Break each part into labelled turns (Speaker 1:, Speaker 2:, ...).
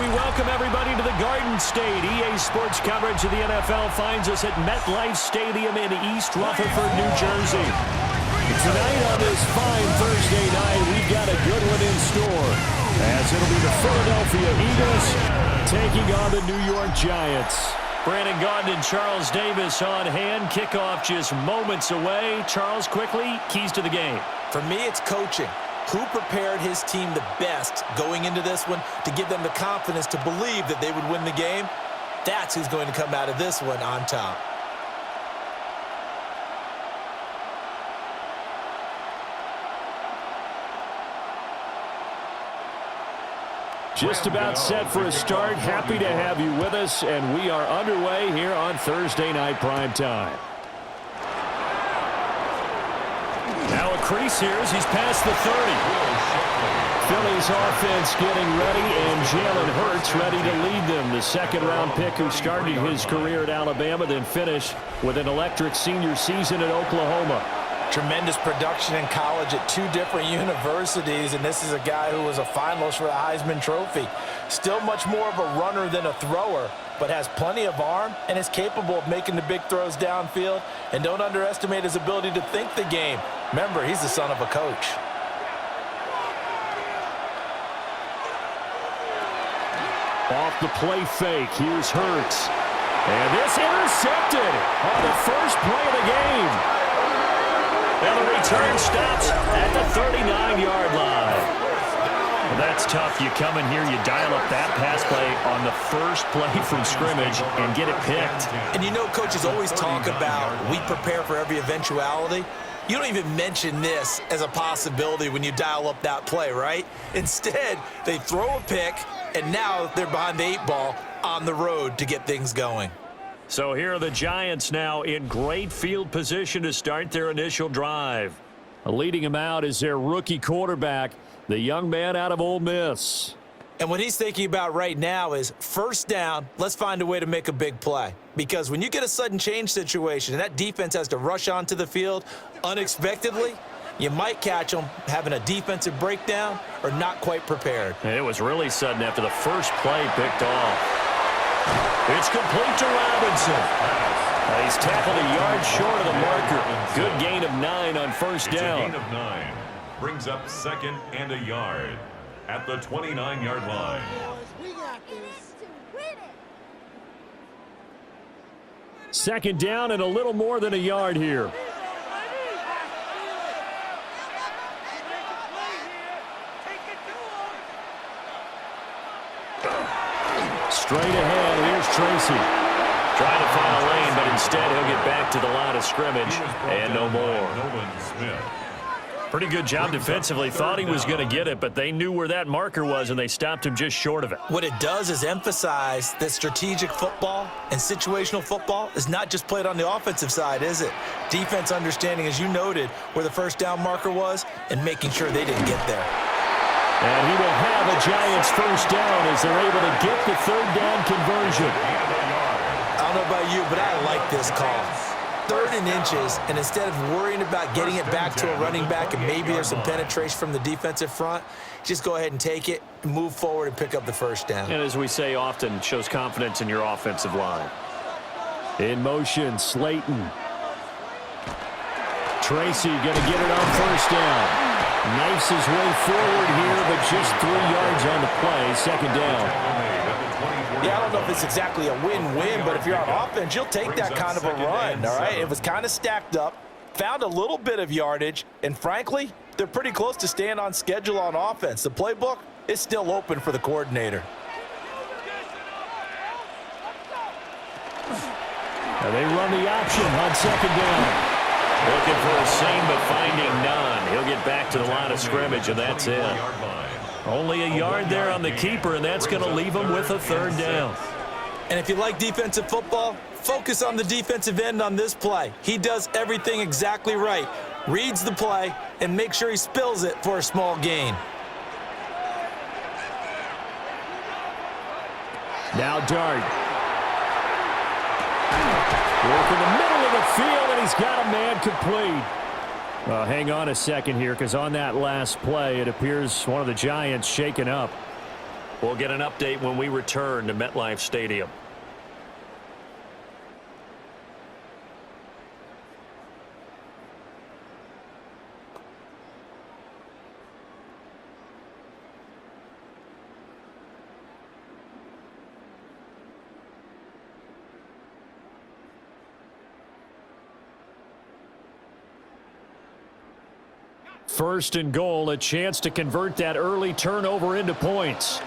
Speaker 1: we welcome everybody to the Garden State. EA Sports coverage of the NFL finds us at MetLife Stadium in East Rutherford, New Jersey. Tonight on this fine Thursday night, we've got a good one in store, as it'll be the Philadelphia Eagles taking on the New York Giants. Brandon Gaudin and Charles Davis on hand. Kickoff just moments away. Charles, quickly, keys to the game.
Speaker 2: For me, it's coaching. Who prepared his team the best going into this one to give them the confidence to believe that they would win the game? That's who's going to come out of this one on top.
Speaker 1: Just about set for a start. Happy to have you with us, and we are underway here on Thursday Night Prime Time. Now a crease here as he's past the 30. Philly's offense getting ready, and Jalen Hurts ready to lead them. The second-round pick who started his career at Alabama, then finished with an electric senior season at Oklahoma.
Speaker 2: Tremendous production in college at two different universities, and this is a guy who was a finalist for the Heisman Trophy. Still much more of a runner than a thrower, but has plenty of arm and is capable of making the big throws downfield. And don't underestimate his ability to think the game. Remember, he's the son of a coach.
Speaker 1: Off the play fake, here's Hurts. And this intercepted on the first play of the game. And the return stops at the 39-yard line. Well, that's tough. You come in here, you dial up that pass play on the first play from scrimmage and get it picked.
Speaker 2: And you know, coaches always talk about we prepare for every eventuality. You don't even mention this as a possibility when you dial up that play, right? Instead, they throw a pick, and now they're behind the 8 ball on the road to get things going.
Speaker 1: So here are the Giants now in great field position to start their initial drive. Leading them out is their rookie quarterback, the young man out of Ole Miss.
Speaker 2: And what he's thinking about right now is first down, let's find a way to make a big play. Because when you get a sudden change situation and that defense has to rush onto the field unexpectedly, you might catch them having a defensive breakdown or not quite prepared.
Speaker 1: It was really sudden after the first play picked off. It's complete to Robinson. He's tackled a yard short of the marker. Good gain of 9 on first down.
Speaker 3: It's a gain of 9. Brings up 2nd and a yard at the 29-yard line.
Speaker 1: Second down and a little more than a yard here. Straight ahead, here's Tracy. Trying to find a lane, but instead he'll get back to the line of scrimmage and no more. Pretty good job defensively. Thought he was going to get it, but they knew where that marker was, and they stopped him just short of it.
Speaker 2: What it does is emphasize that strategic football and situational football is not just played on the offensive side, is it? Defense understanding, as you noted, where the first down marker was and making sure they didn't get there.
Speaker 1: And he will have a Giants first down as they're able to get the third down conversion.
Speaker 2: I don't know about you, but I like this call. 3rd and inches, and instead of worrying about getting it back to a running back and maybe there's some penetration from the defensive front, just go ahead and take it, move forward, and pick up the first down.
Speaker 1: And as we say often, shows confidence in your offensive line. In motion, Slayton. Tracy going to get it on first down. Knifes his way forward here, but just 3 yards on the play. Second down.
Speaker 2: Yeah, I don't know if it's exactly a win-win, but if you're on offense, you'll take that kind of a run, all right? It was kind of stacked up, found a little bit of yardage, and frankly, they're pretty close to staying on schedule on offense. The playbook is still open for the coordinator.
Speaker 1: Now they run the option on second down. Looking for a seam, but finding none. He'll get back to the line of scrimmage, and that's it. Only a yard there on the keeper, and that's going to leave him with a third down.
Speaker 2: And if you like defensive football, focus on the defensive end on this play. He does everything exactly right. Reads the play and makes sure he spills it for a small gain.
Speaker 1: Now Dart. Work in the middle of the field, and he's got a man complete. Hang on a second here, because on that last play, it appears one of the Giants shaken up. We'll get an update when we return to MetLife Stadium. First and goal, a chance to convert that early turnover into points.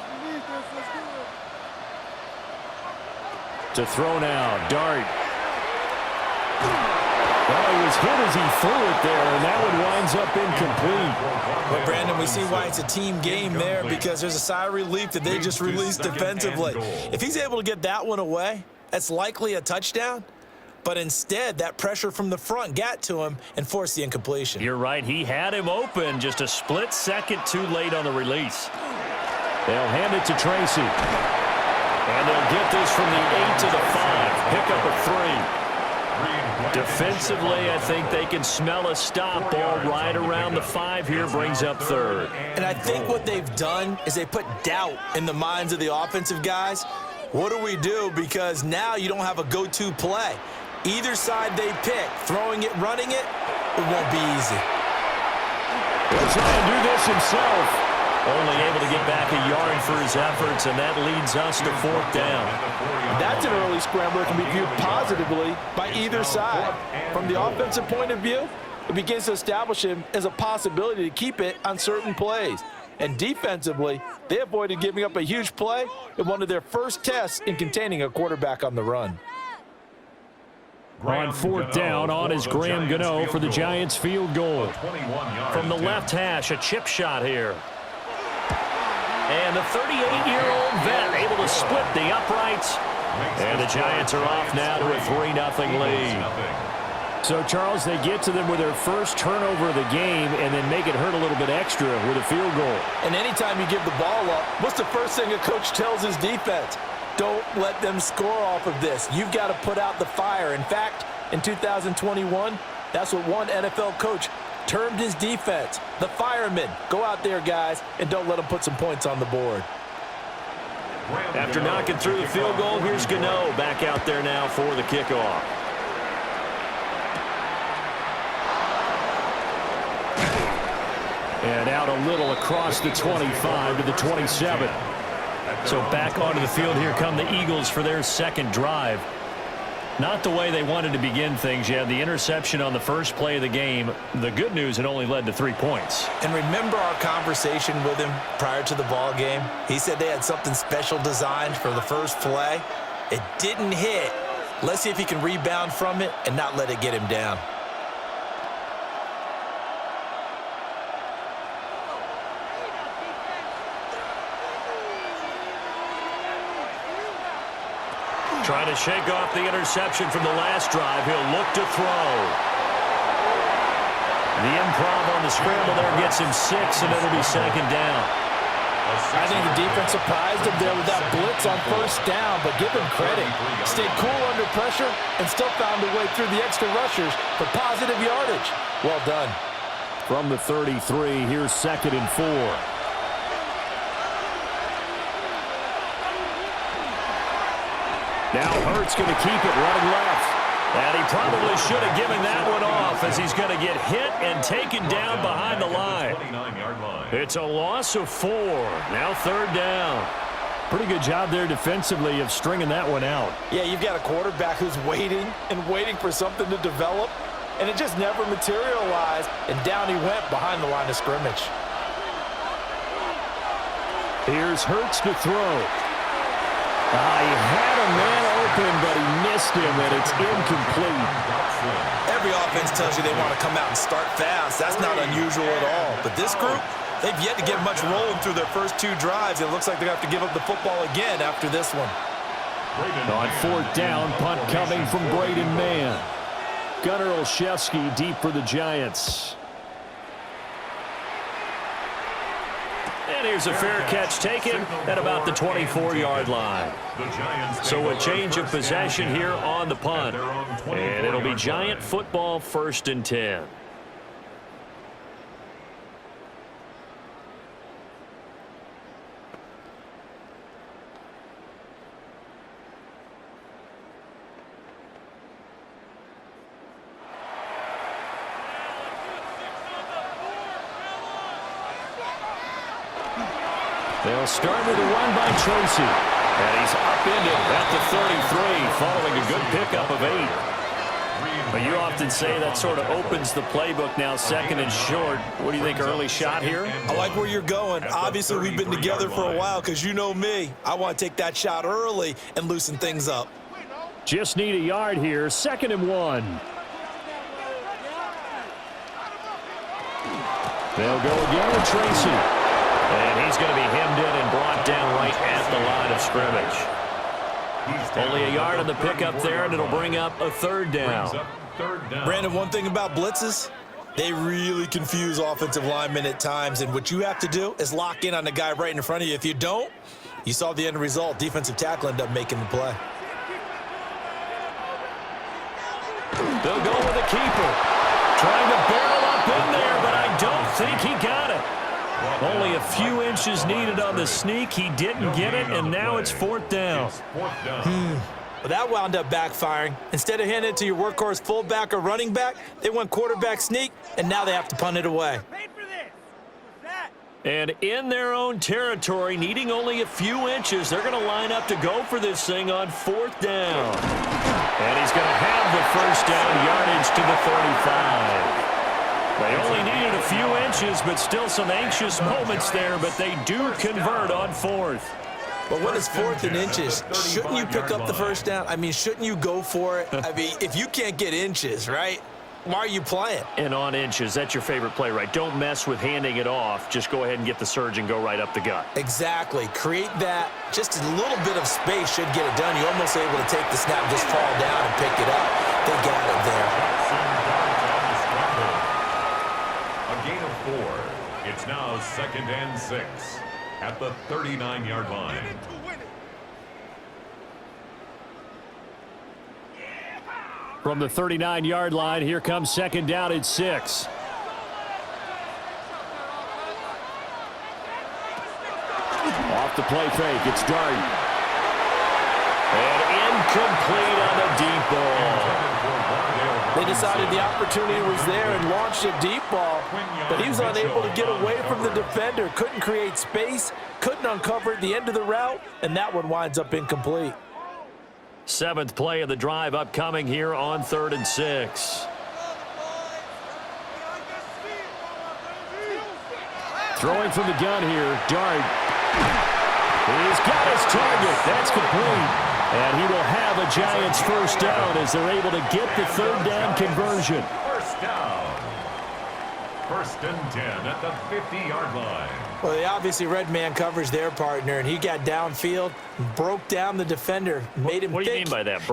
Speaker 1: To throw now, Dart. Well, he was hit as he threw it there, and that one winds up incomplete.
Speaker 2: Well, Brandon, we see why it's a team game there, because there's a sigh of relief that they just released defensively. If he's able to get that one away, that's likely a touchdown. But instead, that pressure from the front got to him and forced the incompletion.
Speaker 1: You're right. He had him open, just a split second too late on the release. They'll hand it to Tracy. And they'll get this from the 8 to the 5. Pick up a 3. Defensively, I think they can smell a stop. Ball right around the 5 here, brings up third.
Speaker 2: And I think what they've done is they put doubt in the minds of the offensive guys. What do we do? Because now you don't have a go-to play. Either side they pick, throwing it, running it, it won't be easy.
Speaker 1: He'll try and do this himself. Only able to get back a yard for his efforts, and that leads us to 4th down.
Speaker 2: That's an early scramble that can be viewed positively by either side. From the offensive point of view, it begins to establish him as a possibility to keep it on certain plays. And defensively, they avoided giving up a huge play in one of their first tests in containing a quarterback on the run.
Speaker 1: On 4th down, on is Graham Gano for the Giants field goal. From the left hash, a chip shot here. And the 38-year-old vet able to split the uprights. And the Giants are off now to a 3-0 lead. So, Charles, they get to them with their first turnover of the game and then make it hurt a little bit extra with a field goal.
Speaker 2: And anytime you give the ball up, what's the first thing a coach tells his defense? Don't let them score off of this. You've got to put out the fire. In fact, in 2021, that's what one NFL coach termed his defense. The firemen. Go out there, guys, and don't let them put some points on the board.
Speaker 1: After knocking through the field goal, here's Gano back out there now for the kickoff. And out a little across the 25 to the 27. So back onto the field, here come the Eagles for their second drive. Not the way they wanted to begin things. You had the interception on the first play of the game. The good news, it only led to 3 points.
Speaker 2: And remember our conversation with him prior to the ball game? He said they had something special designed for the first play. It didn't hit. Let's see if he can rebound from it and not let it get him down.
Speaker 1: Trying to shake off the interception from the last drive. He'll look to throw. The improv on the scramble there gets him 6, and it'll be second down.
Speaker 2: I think the defense surprised him there with that blitz on first down, but give him credit. Stayed cool under pressure and still found a way through the extra rushers for positive yardage. Well done.
Speaker 1: From the 33, here's 2nd and 4. Now Hurts going to keep it running left. And he probably should have given that one off as he's going to get hit and taken down behind the line. It's a loss of 4. Now 3rd down. Pretty good job there defensively of stringing that one out.
Speaker 2: Yeah, you've got a quarterback who's waiting and waiting for something to develop, and it just never materialized, and down he went behind the line of scrimmage.
Speaker 1: Here's Hurts to throw. He had a man open, but he missed him, and it's incomplete.
Speaker 2: Every offense tells you they want to come out and start fast. That's not unusual at all. But this group, they've yet to get much rolling through their first 2 drives. It looks like they're going to have to give up the football again after this one.
Speaker 1: On 4th down, punt coming from Braden Mann. Gunnar Olszewski deep for the Giants. And here's a fair catch taken at about the 24-yard line. So a change of possession here on the punt. And it'll be Giant football 1st and 10. start with a run by Tracy.
Speaker 4: And he's upended at the 33, following a good pickup of 8.
Speaker 1: But you often say that sort of opens the playbook now, second and short. What do you think, early shot here?
Speaker 2: I like where you're going. Obviously, we've been together for a while because you know me. I want to take that shot early and loosen things up.
Speaker 1: Just need a yard here, 2nd and 1. They'll go again with Tracy.
Speaker 4: And he's going to be hemmed in and brought down right at the line of scrimmage.
Speaker 1: Only a yard on the pickup there, and it'll bring up a 3rd down.
Speaker 2: Brandon, one thing about blitzes, they really confuse offensive linemen at times, and what you have to do is lock in on the guy right in front of you. If you don't, you saw the end result. Defensive tackle ended up making the play.
Speaker 1: They'll go with a keeper. Trying to barrel up in there, but I don't think he got it. Only a few inches needed on the sneak. He didn't get it, and now it's 4th down.
Speaker 2: Well, that wound up backfiring. Instead of handing it to your workhorse fullback or running back, they went quarterback sneak, and now they have to punt it away.
Speaker 1: And in their own territory, needing only a few inches, they're going to line up to go for this thing on 4th down. And he's going to have the 1st down yardage to the 35. They only needed a few inches, but still some anxious moments there, but they do convert on 4th.
Speaker 2: But when it's 4th and inches, shouldn't you pick up the 1st down? I mean, shouldn't you go for it? I mean, if you can't get inches, right, why are you playing?
Speaker 1: And on inches, that's your favorite play, right? Don't mess with handing it off. Just go ahead and get the surge and go right up the gut.
Speaker 2: Exactly. Create that. Just a little bit of space should get it done. You're almost able to take the snap, just fall down and pick it up. They got it there.
Speaker 3: Gain of 4. It's now 2nd and 6 at the 39-yard line.
Speaker 1: From the 39-yard line, here comes 2nd down and 6. Off the play fake, it's Dart. And incomplete on the deep ball.
Speaker 2: They decided the opportunity was there and launched a deep ball, but he was unable to get away from the defender, couldn't create space, couldn't uncover at the end of the route, and that one winds up incomplete.
Speaker 1: 7th play of the drive upcoming here on 3rd and 6. Throwing from the gun here, Dart. He's got his target. That's complete. And he will have a Giants 1st down as they're able to get the 3rd down conversion.
Speaker 3: 1st down. 1st and 10 at the 50-yard line.
Speaker 2: Well, they obviously read man coverage their partner, and he got downfield, broke down the defender, made him
Speaker 1: What do you mean by that?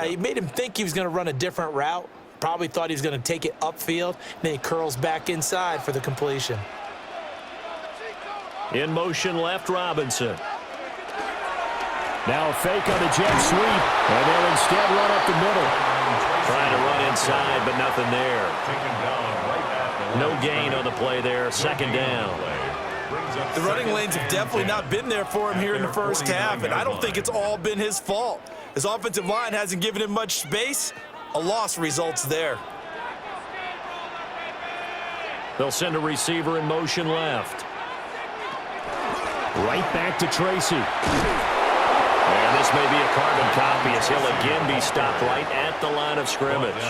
Speaker 2: He made him think he was going to run a different route. Probably thought he was going to take it upfield. Then he curls back inside for the completion.
Speaker 1: In motion left, Robinson. Now a fake on the jet sweep, and they'll instead run up the middle. Trying to run inside, but nothing there. No gain on the play there, 2nd down.
Speaker 2: The running lanes have definitely not been there for him here in the 1st half, and I don't think it's all been his fault. His offensive line hasn't given him much space. A loss results there.
Speaker 1: They'll send a receiver in motion left. Right back to Tracy. And this may be a carbon copy as he'll again be stopped right at the line of scrimmage.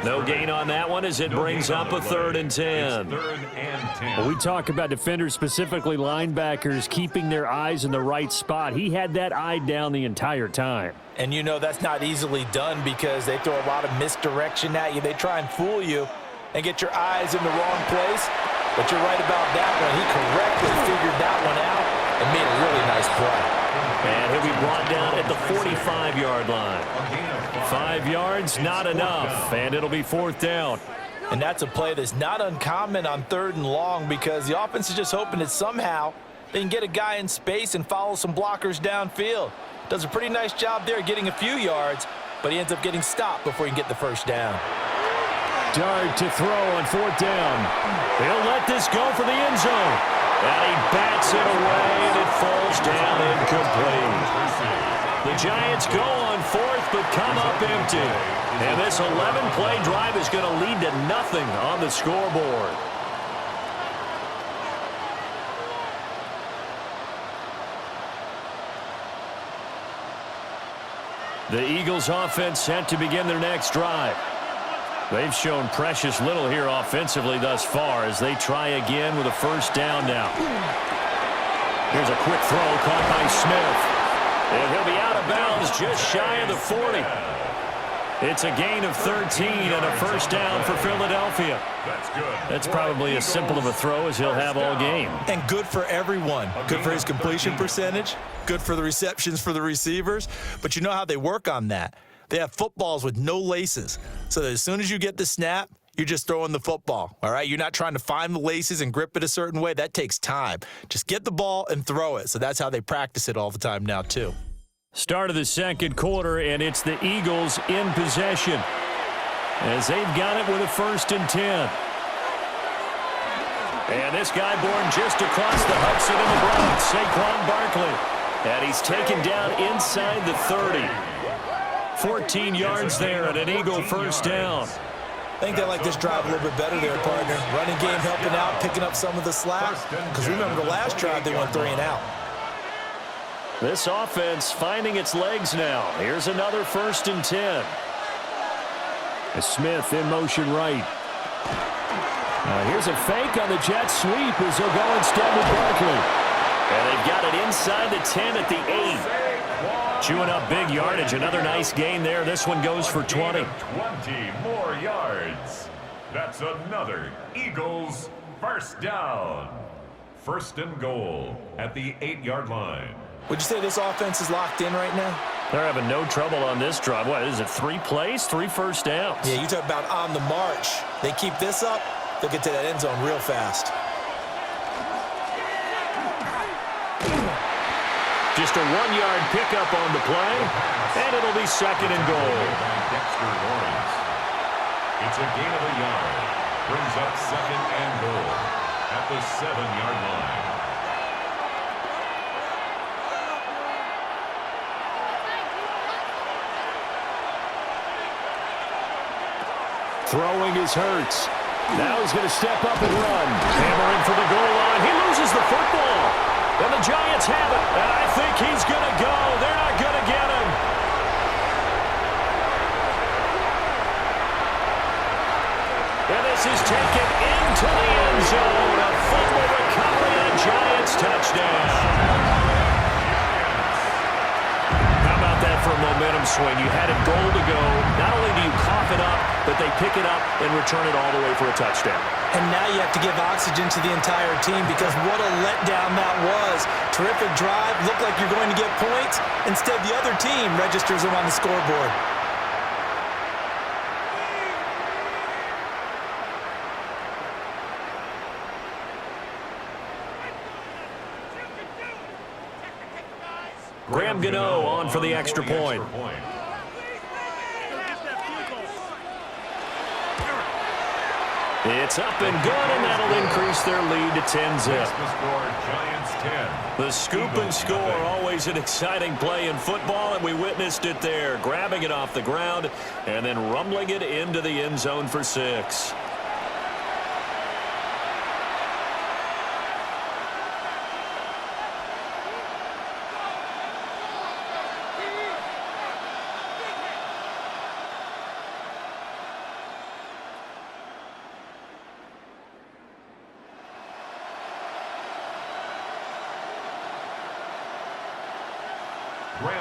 Speaker 1: No gain on that one as it brings up a 3rd and 10. Well, we talk about defenders, specifically linebackers, keeping their eyes in the right spot. He had that eye down the entire time.
Speaker 2: And you know that's not easily done because they throw a lot of misdirection at you. They try and fool you and get your eyes in the wrong place. But you're right about that one. He correctly figured that one out and made a really nice play.
Speaker 1: And he'll be brought down at the 45-yard line. 5 yards, not enough, and it'll be 4th down.
Speaker 2: And that's a play that's not uncommon on 3rd and long because the offense is just hoping that somehow they can get a guy in space and follow some blockers downfield. Does a pretty nice job there getting a few yards, but he ends up getting stopped before he can get the 1st down.
Speaker 1: Dart to throw on 4th down. He'll let this go for the end zone. And he bats it away, and it falls down incomplete. The Giants go on 4th, but come up empty. And this 11-play drive is going to lead to nothing on the scoreboard. The Eagles offense set to begin their next drive. They've shown precious little here offensively thus far as they try again with a first down now. Here's a quick throw caught by Smith. And he'll be out of bounds just shy of the 40. It's a gain of 13 and a first down for Philadelphia. That's probably as simple of a throw as he'll have all game.
Speaker 2: And good for everyone. Good for his completion percentage. Good for the receptions for the receivers. But you know how they work on that. They have footballs with no laces. So that as soon as you get the snap, you're just throwing the football, all right? You're not trying to find the laces and grip it a certain way. That takes time. Just get the ball and throw it. So that's how they practice it all the time now, too.
Speaker 1: Start of the second quarter, and it's the Eagles in possession as they've got it with a 1st and 10. And this guy born just across the Hudson in the Bronx, Saquon Barkley. And he's taken down inside the 30. 14 yards there and an Eagle first down.
Speaker 2: I think they like this drive a little bit better there, partner. Running game helping out, picking up some of the slack. Because remember the last drive, they went 3 and out.
Speaker 1: This offense finding its legs now. Here's another 1st and 10. Smith in motion right. Here's a fake on the jet sweep as they'll go instead with Barkley. And they've got it inside the 10 at the 8. Chewing up big yardage. Another nice gain there. This one goes for 20.
Speaker 3: 20 more yards. That's another Eagles first down. 1st and goal at the 8-yard line.
Speaker 2: Would you say this offense is locked in right now?
Speaker 1: They're having no trouble on this drive. What is it, 3 plays, 3 first downs?
Speaker 2: Yeah, you talk about on the march. They keep this up, they'll get to that end zone real fast.
Speaker 1: Just a 1-yard pickup on the play, and it'll be 2nd and goal.
Speaker 3: It's a gain of a yard. Brings up 2nd and goal at the 7-yard line.
Speaker 1: Throwing is Hurts. Now he's going to step up and run. Hammering for the goal line. He loses the football. And the Giants have it. And I think he's going to go. They're not going to get him. And this is taken into the end zone. A fumble recovery and a Giants touchdown. How about that for a momentum swing? You had a goal to go. Not only do you cough it up, but they pick it up and return it all the way for a touchdown.
Speaker 2: And now you have to give oxygen to the entire team because what a letdown that was. Terrific drive. Looked like you're going to get points. Instead, the other team registers them on the scoreboard.
Speaker 1: Graham Gano on for the extra point. It's up and good, and that'll increase their lead to 10-zip. The scoop and score, always an exciting play in football, and we witnessed it there. Grabbing it off the ground and then rumbling it into the end zone for 6.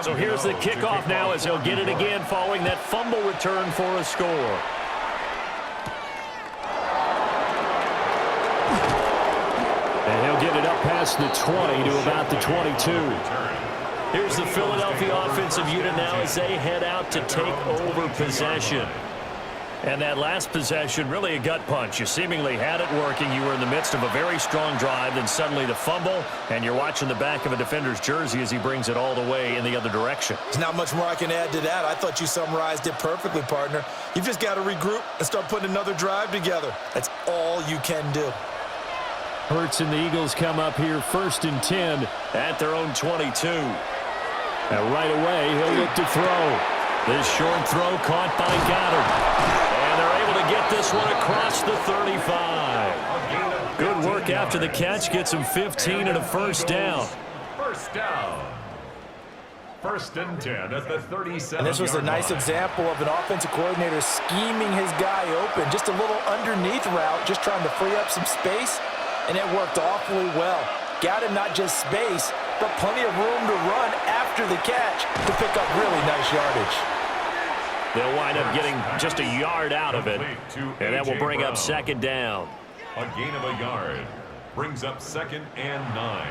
Speaker 1: So here's the kickoff now as he'll get it again following that fumble return for a score. And he'll get it up past the 20 to about the 22. Here's the Philadelphia offensive unit now as they head out to take over possession. And that last possession, really a gut punch. You seemingly had it working. You were in the midst of a very strong drive, then suddenly the fumble, and you're watching the back of a defender's jersey as he brings it all the way in the other direction.
Speaker 2: There's not much more I can add to that. I thought you summarized it perfectly, partner. You've just got to regroup and start putting another drive together. That's all you can do.
Speaker 1: Hurts and the Eagles come up here 1st and 10 at their own 22. And right away, he'll look to throw. This short throw caught by Goddard. And they're able to get this one across the 35. Good work after the catch. Gets him 15 and a first down.
Speaker 3: First down. First and 10 at the 37.
Speaker 2: And this was a nice example of an offensive coordinator scheming his guy open. Just a little underneath route, just trying to free up some space, and it worked awfully well. Got him not just space, but plenty of room to run after the catch to pick up really nice yardage.
Speaker 1: They'll wind up getting just a yard out of it, and that will bring up second down.
Speaker 3: A gain of a yard brings up 2nd and 9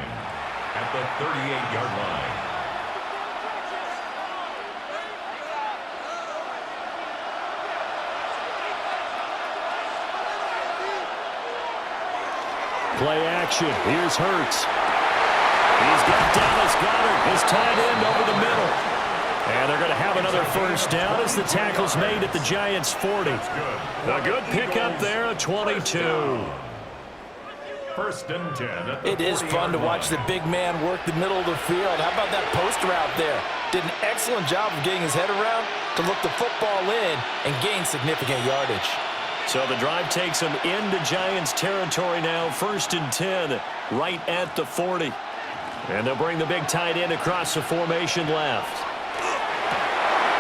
Speaker 3: at the 38-yard line.
Speaker 1: Play action. Here's Hurts. He's got Dallas Goedert, his tight end, over the middle. And they're going to have another first down as the tackle's made at the Giants' 40. A good pickup there, a 22.
Speaker 3: First and 10.
Speaker 2: It is fun to watch the big man work the middle of the field. How about that post route there? Did an excellent job of getting his head around to look the football in and gain significant yardage.
Speaker 1: So the drive takes them into Giants territory now, 1st and 10, right at the 40. And they'll bring the big tight end across the formation left.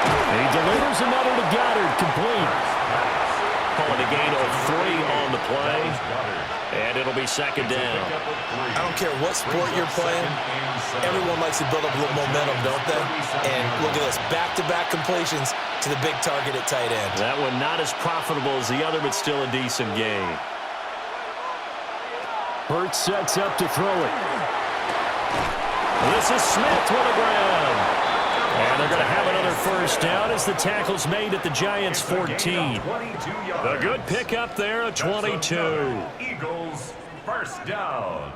Speaker 1: He delivers another to Goddard, complete. Calling a gain of 3 on the play, and it'll be second down.
Speaker 2: I don't care what sport you're playing, everyone likes to build up a little momentum, don't they? And look at this, back-to-back completions to the big target at tight end.
Speaker 1: That one not as profitable as the other, but still a decent gain. Hurts sets up to throw it. This is Smith with the ground. And they're going to have another first down as the tackle's made at the Giants' 14. A good pickup there, a 22.
Speaker 3: Eagles first down.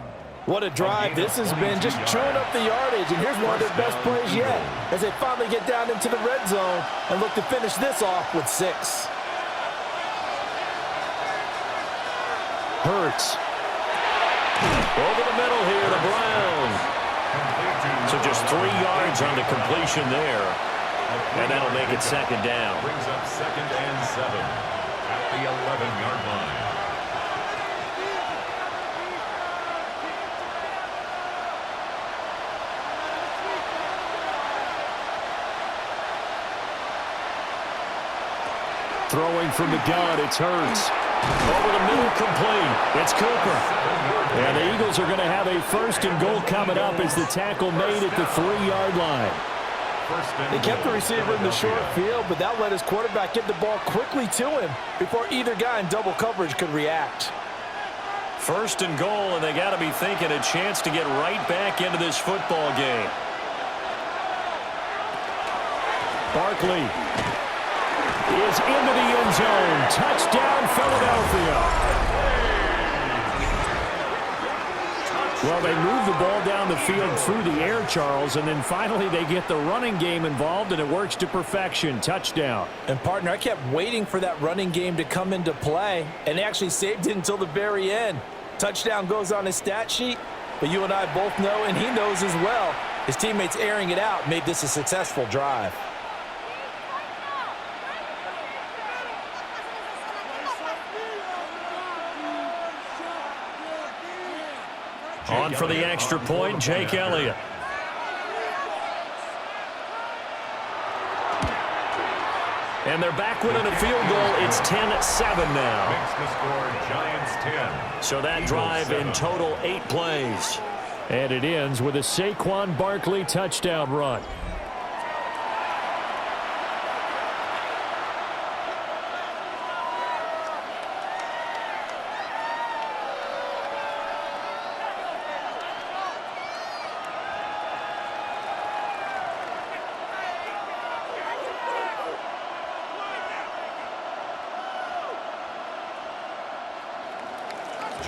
Speaker 2: What a drive this has been, just chewing up the yardage. And here's one of their best plays yet as they finally get down into the red zone and look to finish this off with 6.
Speaker 1: Hurts. Over the middle here to Brown. So just 3 yards on the completion there. And that'll make it second down.
Speaker 3: Brings up 2nd and 7 at the 11-yard line.
Speaker 1: Throwing from the gun, it's Hurts. Over the middle, complete. It's Cooper. And the Eagles are going to have a 1st and goal coming up as the tackle made at the 3-yard line.
Speaker 2: They kept the receiver in the short field, but that let his quarterback get the ball quickly to him before either guy in double coverage could react.
Speaker 1: 1st and goal, and they got to be thinking a chance to get right back into this football game. Barkley is into the end zone. Touchdown, Philadelphia. Well, they move the ball down the field through the air, Charles, and then finally they get the running game involved, and it works to perfection. Touchdown.
Speaker 2: And, partner, I kept waiting for that running game to come into play, and they actually saved it until the very end. Touchdown goes on his stat sheet, but you and I both know, and he knows as well, his teammates airing it out made this a successful drive.
Speaker 1: On for the extra point, Jake Elliott. And they're back within a field goal. It's 10-7 now.
Speaker 3: Makes the score Giants 10.
Speaker 1: So that drive in total 8 plays. And it ends with a Saquon Barkley touchdown run.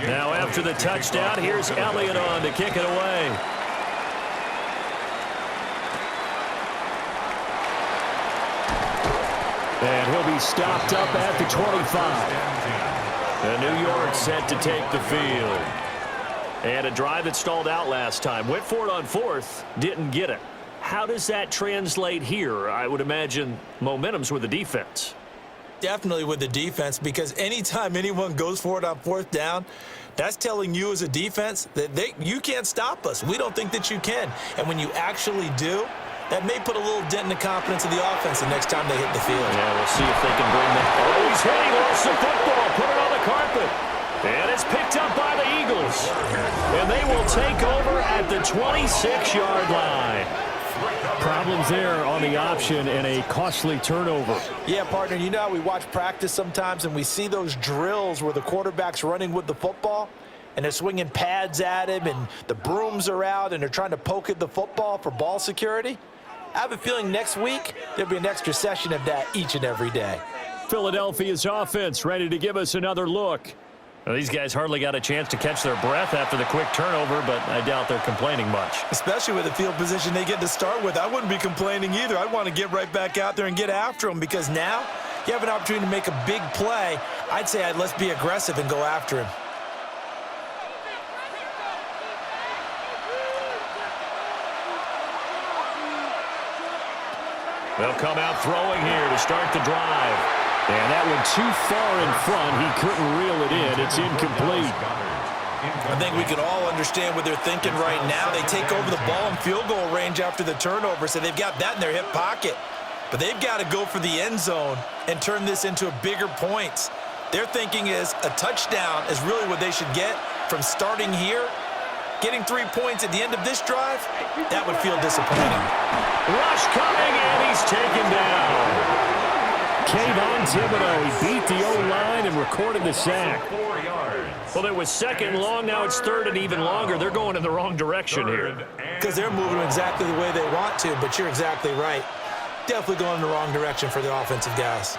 Speaker 1: Now after the touchdown, here's Elliott on to kick it away. And he'll be stopped up at the 25. And New York set to take the field. And a drive that stalled out last time. Went for it on 4th, didn't get it. How does that translate here? I would imagine momentum's with the defense.
Speaker 2: Definitely with the defense, because anytime anyone goes for it on 4th down, that's telling you as a defense that you can't stop us. We don't think that you can. And when you actually do, That may put a little dent in the confidence of the offense the next time they hit the field.
Speaker 4: Yeah, we'll see if they can bring that.
Speaker 1: Oh, he's hitting off some football. Put it on the carpet. And it's picked up by the Eagles. And they will take over at the 26-yard line. Problems there on the option and a costly turnover.
Speaker 2: Yeah, partner, you know how we watch practice sometimes and we see those drills where the quarterback's running with the football and they're swinging pads at him and the brooms are out and they're trying to poke at the football for ball security? I have a feeling next week there'll be an extra session of that each and every day.
Speaker 1: Philadelphia's offense ready to give us another look. Well, these guys hardly got a chance to catch their breath after the quick turnover, but I doubt they're complaining much.
Speaker 2: Especially with the field position they get to start with. I wouldn't be complaining either. I'd want to get right back out there and get after them because now you have an opportunity to make a big play. I'd say let's be aggressive and go after him.
Speaker 1: They'll come out throwing here to start the drive. And that one too far in front. He couldn't reel it in. It's incomplete.
Speaker 2: I think we can all understand what they're thinking right now. They take over the ball in field goal range after the turnover, so they've got that in their hip pocket. But they've got to go for the end zone and turn this into a bigger points. Their thinking is a touchdown is really what they should get from starting here. Getting 3 points at the end of this drive, that would feel disappointing.
Speaker 1: Rush coming, and he's taken down. Tiburon, he beat the O-line and recorded the sack. Well, it was second and long. Now it's third and even longer. They're going in the wrong direction here.
Speaker 2: Because they're moving exactly the way they want to, but you're exactly right. Definitely going in the wrong direction for the offensive guys.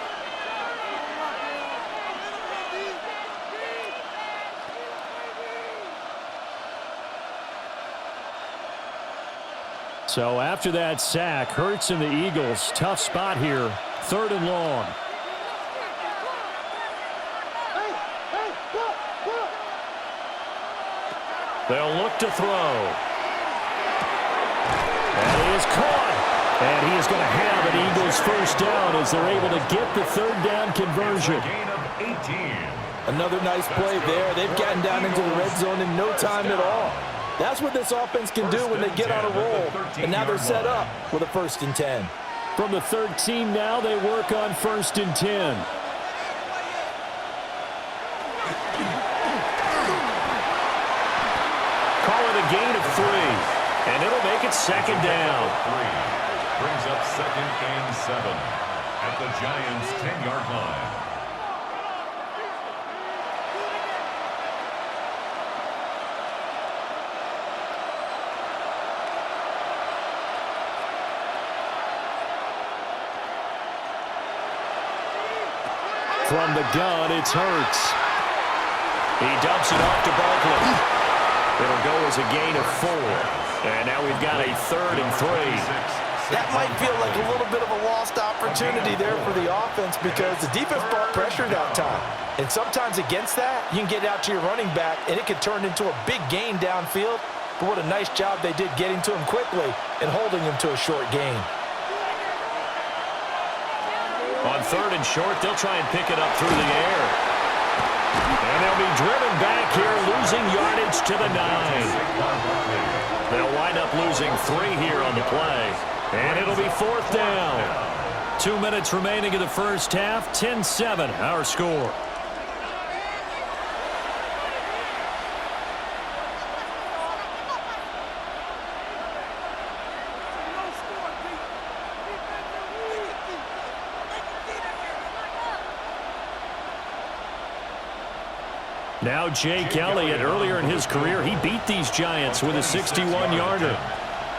Speaker 1: So after that sack, Hurts and the Eagles, tough spot here. Third and long. They'll look to throw. And he is caught. And he is going to have an Eagles first down as they're able to get the third down conversion.
Speaker 2: Another nice play there. They've gotten down into the red zone in no time at all. That's what this offense can do when they get on a roll. And now they're set up with a 1st and 10.
Speaker 1: From the 13 now, they work on 1st and 10. Call it a gain of 3. And it'll make it second down.
Speaker 3: 3 brings up 2nd and 7 at the Giants' 10-yard line.
Speaker 1: From the gun, it's Hurts. He dumps it off to Barkley. It'll go as a gain of 4. And now we've got a 3rd and 3.
Speaker 2: That might feel like a little bit of a lost opportunity there for the offense because the defense brought pressure that time. And sometimes against that, you can get out to your running back, and it could turn into a big gain downfield. But what a nice job they did getting to him quickly and holding him to a short gain.
Speaker 1: On 3rd and short, they'll try and pick it up through the air. And they'll be driven back here, losing yardage to the 9. They'll wind up losing 3 here on the play. And it'll be 4th down. 2 minutes remaining in the first half, 10-7, our score. Now Jake Elliott, earlier in his career, he beat these Giants with a 61-yarder.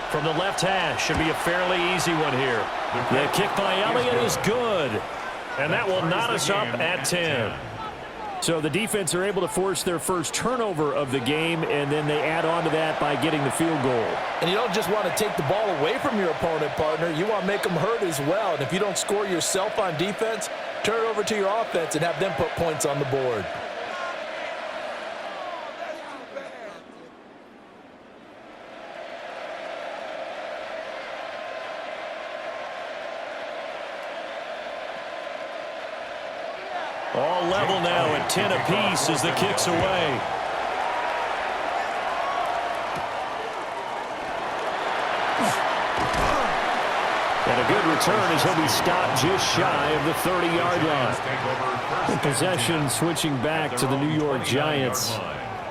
Speaker 1: From the left hash, should be a fairly easy one here. The kick by Elliott is good. And that will knot us up at 10. So the defense are able to force their first turnover of the game, and then they add on to that by getting the field goal.
Speaker 2: And you don't just want to take the ball away from your opponent, partner. You want to make them hurt as well. And if you don't score yourself on defense, turn it over to your offense and have them put points on the board.
Speaker 1: All level now at 10 apiece as the kick's away. And a good return as he'll be stopped just shy of the 30-yard line. The possession switching back to the New York Giants.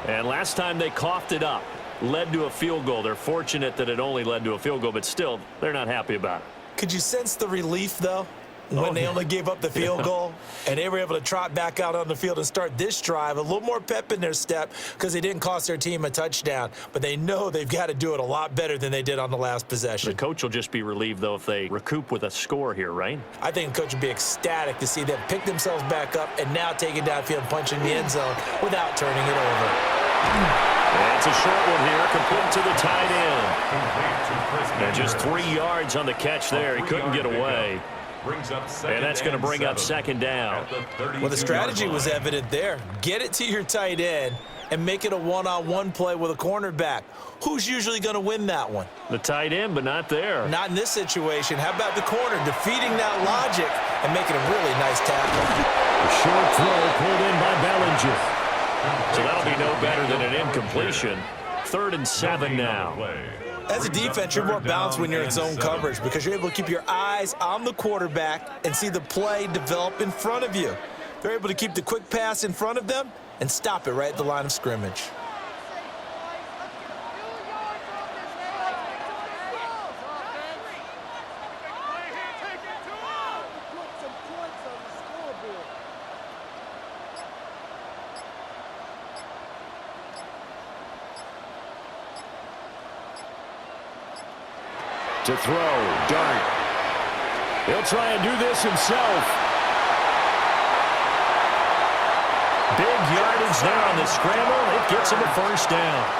Speaker 1: And last time they coughed it up, led to a field goal. They're fortunate that it only led to a field goal, but still, they're not happy about it.
Speaker 2: Could you sense the relief, though, when they only gave up the field goal and they were able to trot back out on the field and start this drive? A little more pep in their step because they didn't cost their team a touchdown, but they know they've got to do it a lot better than they did on the last possession.
Speaker 1: The coach will just be relieved, though, if they recoup with a score here, right?
Speaker 2: I think the coach would be ecstatic to see them pick themselves back up and now take it downfield and punch in the end zone without turning it over.
Speaker 1: It's a short one here, complete to the tight end. And just 3 yards on the catch there. He couldn't get away. And that's going to bring up second down.
Speaker 2: Well, the strategy was evident there. Get it to your tight end and make it a one-on-one play with a cornerback. Who's usually going to win that one?
Speaker 1: The tight end, but not there.
Speaker 2: Not in this situation. How about the corner defeating that logic and making a really nice tackle?
Speaker 1: A short throw pulled in by Bellinger. So that'll be no better than an incompletion. 3rd and 7 now.
Speaker 2: As a defense, you're more balanced when you're in zone coverage because you're able to keep your eyes on the quarterback and see the play develop in front of you. They're able to keep the quick pass in front of them and stop it right at the line of scrimmage.
Speaker 1: To throw, Dart. He'll try and do this himself. Big yardage there on the scramble. It gets him a first down.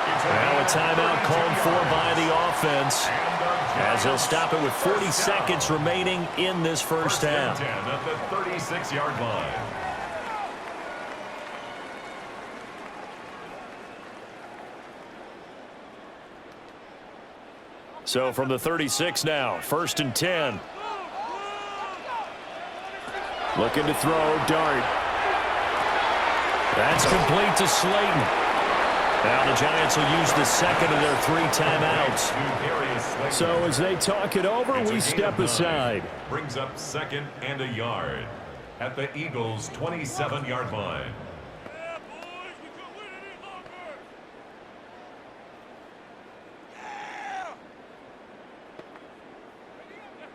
Speaker 1: Now a timeout called for by the offense as they'll stop it with 40 seconds remaining in this first half.
Speaker 3: 10 at the 36-yard line.
Speaker 1: So from the 36 now, 1st and 10. Looking to throw, Dart. That's complete to Slayton. Now the Giants will use the second of their 3 timeouts. So as they talk it over, we step aside.
Speaker 3: Brings up 2nd and a yard at the Eagles' 27-yard line.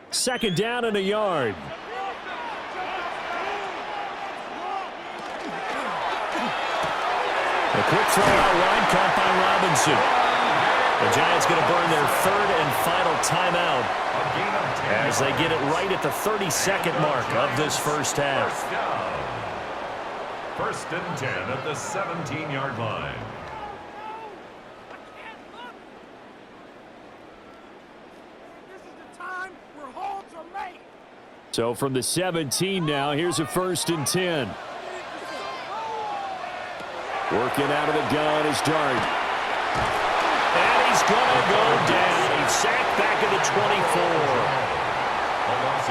Speaker 1: Second down and a yard. A quick throw out wide, caught by Robinson. The Giants going to burn their 3rd and final timeout as they get it right at the 32nd mark of this first half.
Speaker 3: 1st and 10 at the 17-yard line.
Speaker 1: So from the 17 now, here's a 1st and 10. Working out of the gun is Dart. And he's going to go down. He's sacked back at the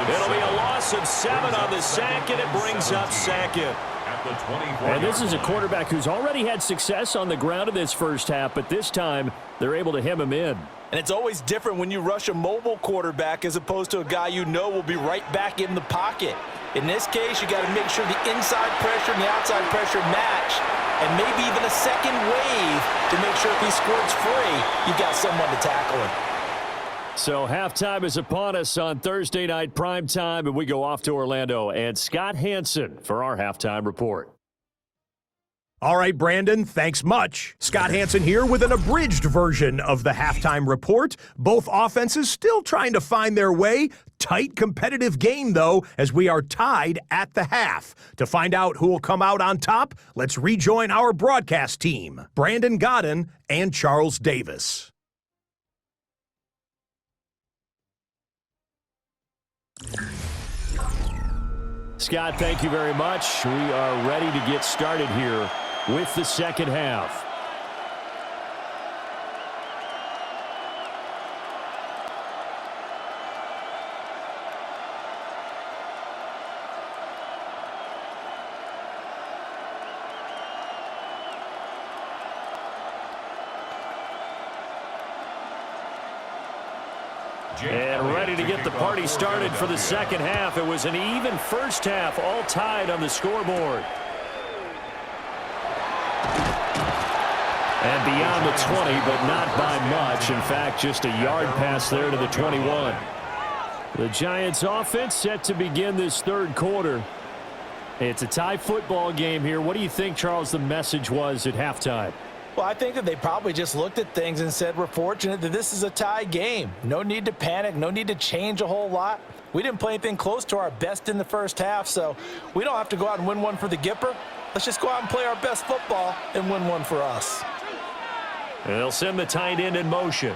Speaker 1: 24. It'll be a loss of 7 on the sack, and it brings up 2nd. And this is a quarterback who's already had success on the ground in this first half, but this time they're able to hem him in.
Speaker 2: And it's always different when you rush a mobile quarterback as opposed to a guy you know will be right back in the pocket. In this case, you got to make sure the inside pressure and the outside pressure match, and maybe even a second wave to make sure if he squirts free, you've got someone to tackle him.
Speaker 1: So halftime is upon us on Thursday night primetime, and we go off to Orlando. And Scott Hansen for our halftime report.
Speaker 5: All right, Brandon, thanks much. Scott Hansen here with an abridged version of the halftime report. Both offenses still trying to find their way. Tight competitive game, though, as we are tied at the half. To find out who will come out on top, let's rejoin our broadcast team, Brandon Godden and Charles Davis.
Speaker 1: Scott, thank you very much. We are ready to get started here with the second half. And ready to get the party started for the second half. It was an even first half, all tied on the scoreboard. And beyond the 20, but not by much. In fact, just a yard pass there to the 21. The Giants offense set to begin this third quarter. It's a tie football game here. What do you think, Charles, the message was at halftime?
Speaker 2: Well, I think that they probably just looked at things and said, we're fortunate that this is a tie game. No need to panic. No need to change a whole lot. We didn't play anything close to our best in the first half, so we don't have to go out and win one for the Gipper. Let's just go out and play our best football and win one for us.
Speaker 1: And they'll send the tight end in motion.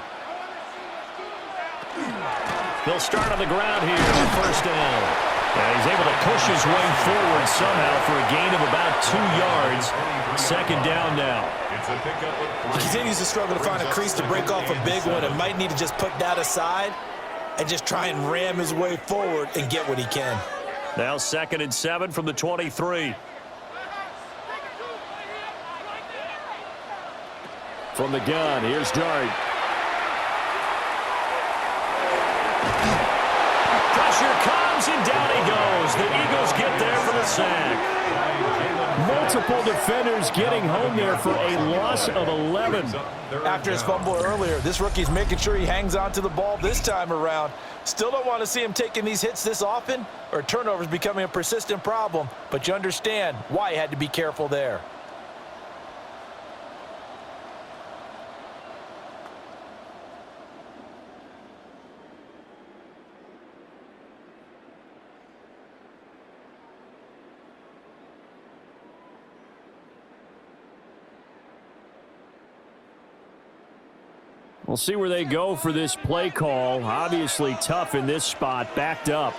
Speaker 1: They'll start on the ground here on first down. And he's able to push his way forward somehow for a gain of about 2 yards. Second down now.
Speaker 2: He continues to struggle to find a crease to break off a big one and might need to just put that aside and just try and ram his way forward and get what he can.
Speaker 1: Now 2nd and 7 from the 23. From the gun, here's Dart. Pressure comes, and down he goes. The Eagles get there for the sack. Multiple defenders getting home there for a loss of 11.
Speaker 2: After his fumble earlier, this rookie's making sure he hangs on to the ball this time around. Still don't want to see him taking these hits this often, or turnovers becoming a persistent problem, but you understand why he had to be careful there.
Speaker 1: We'll see where they go for this play call. Obviously tough in this spot, backed up.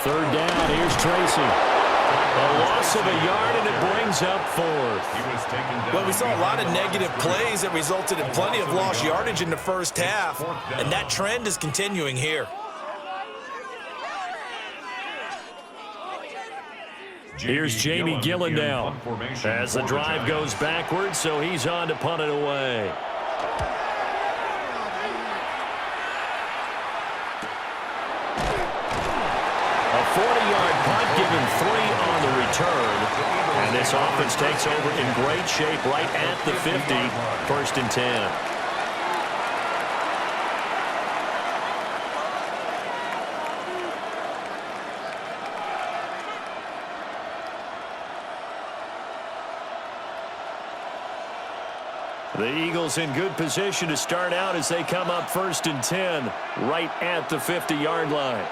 Speaker 1: 3rd down, here's Tracy. A loss of a yard, and it brings up 4th.
Speaker 2: Well, we saw a lot of negative plays that resulted in plenty of lost yardage in the first half, and that trend is continuing here.
Speaker 1: Here's Jamie Gillen now as the drive goes backwards, so he's on to punt it away. A 40-yard punt, given 3 on the return. And this offense takes over in great shape right at the 50, 1st and 10. The Eagles in good position to start out as they come up 1st and 10, right at the 50-yard line.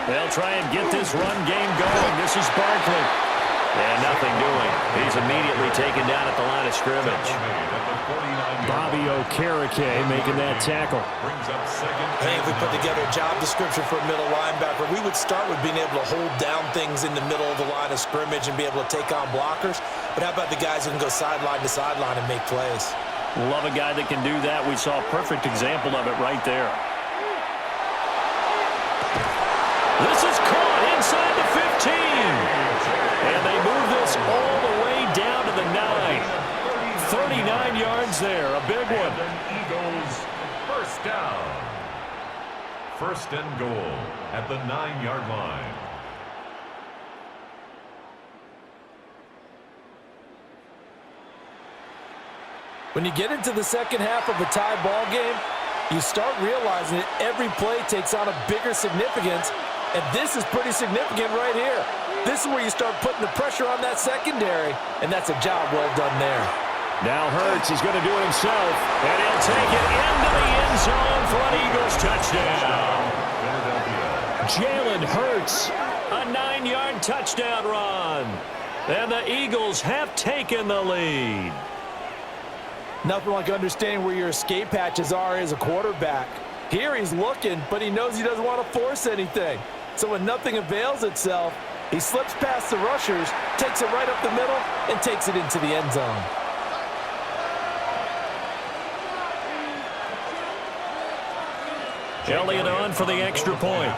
Speaker 1: They'll try and get this run game going. This is Barkley. And nothing doing. He's immediately taken down at the line of scrimmage. Bobby Okereke making that tackle.
Speaker 2: I think if we put together a job description for a middle linebacker, we would start with being able to hold down things in the middle of the line of scrimmage and be able to take on blockers. But how about the guys who can go sideline to sideline and make plays?
Speaker 1: Love a guy that can do that. We saw a perfect example of it right there. This is caught inside the 15. And they move this all the way down to the 9. 39 yards there, a big one.
Speaker 3: Eagles, 1st down. 1st and goal at the 9-yard line.
Speaker 2: When you get into the second half of a tie ball game, you start realizing that every play takes on a bigger significance, and this is pretty significant right here. This is where you start putting the pressure on that secondary, and that's a job well done there.
Speaker 1: Now Hurts is going to do it himself, and he'll take it into the end zone for an Eagles touchdown. Jalen Hurts, a 9-yard touchdown run, and the Eagles have taken the lead.
Speaker 2: Nothing like understanding where your escape hatches are as a quarterback. Here he's looking, but he knows he doesn't want to force anything. So when nothing avails itself, he slips past the rushers, takes it right up the middle, and takes it into the end zone.
Speaker 1: Elliott on for the extra point.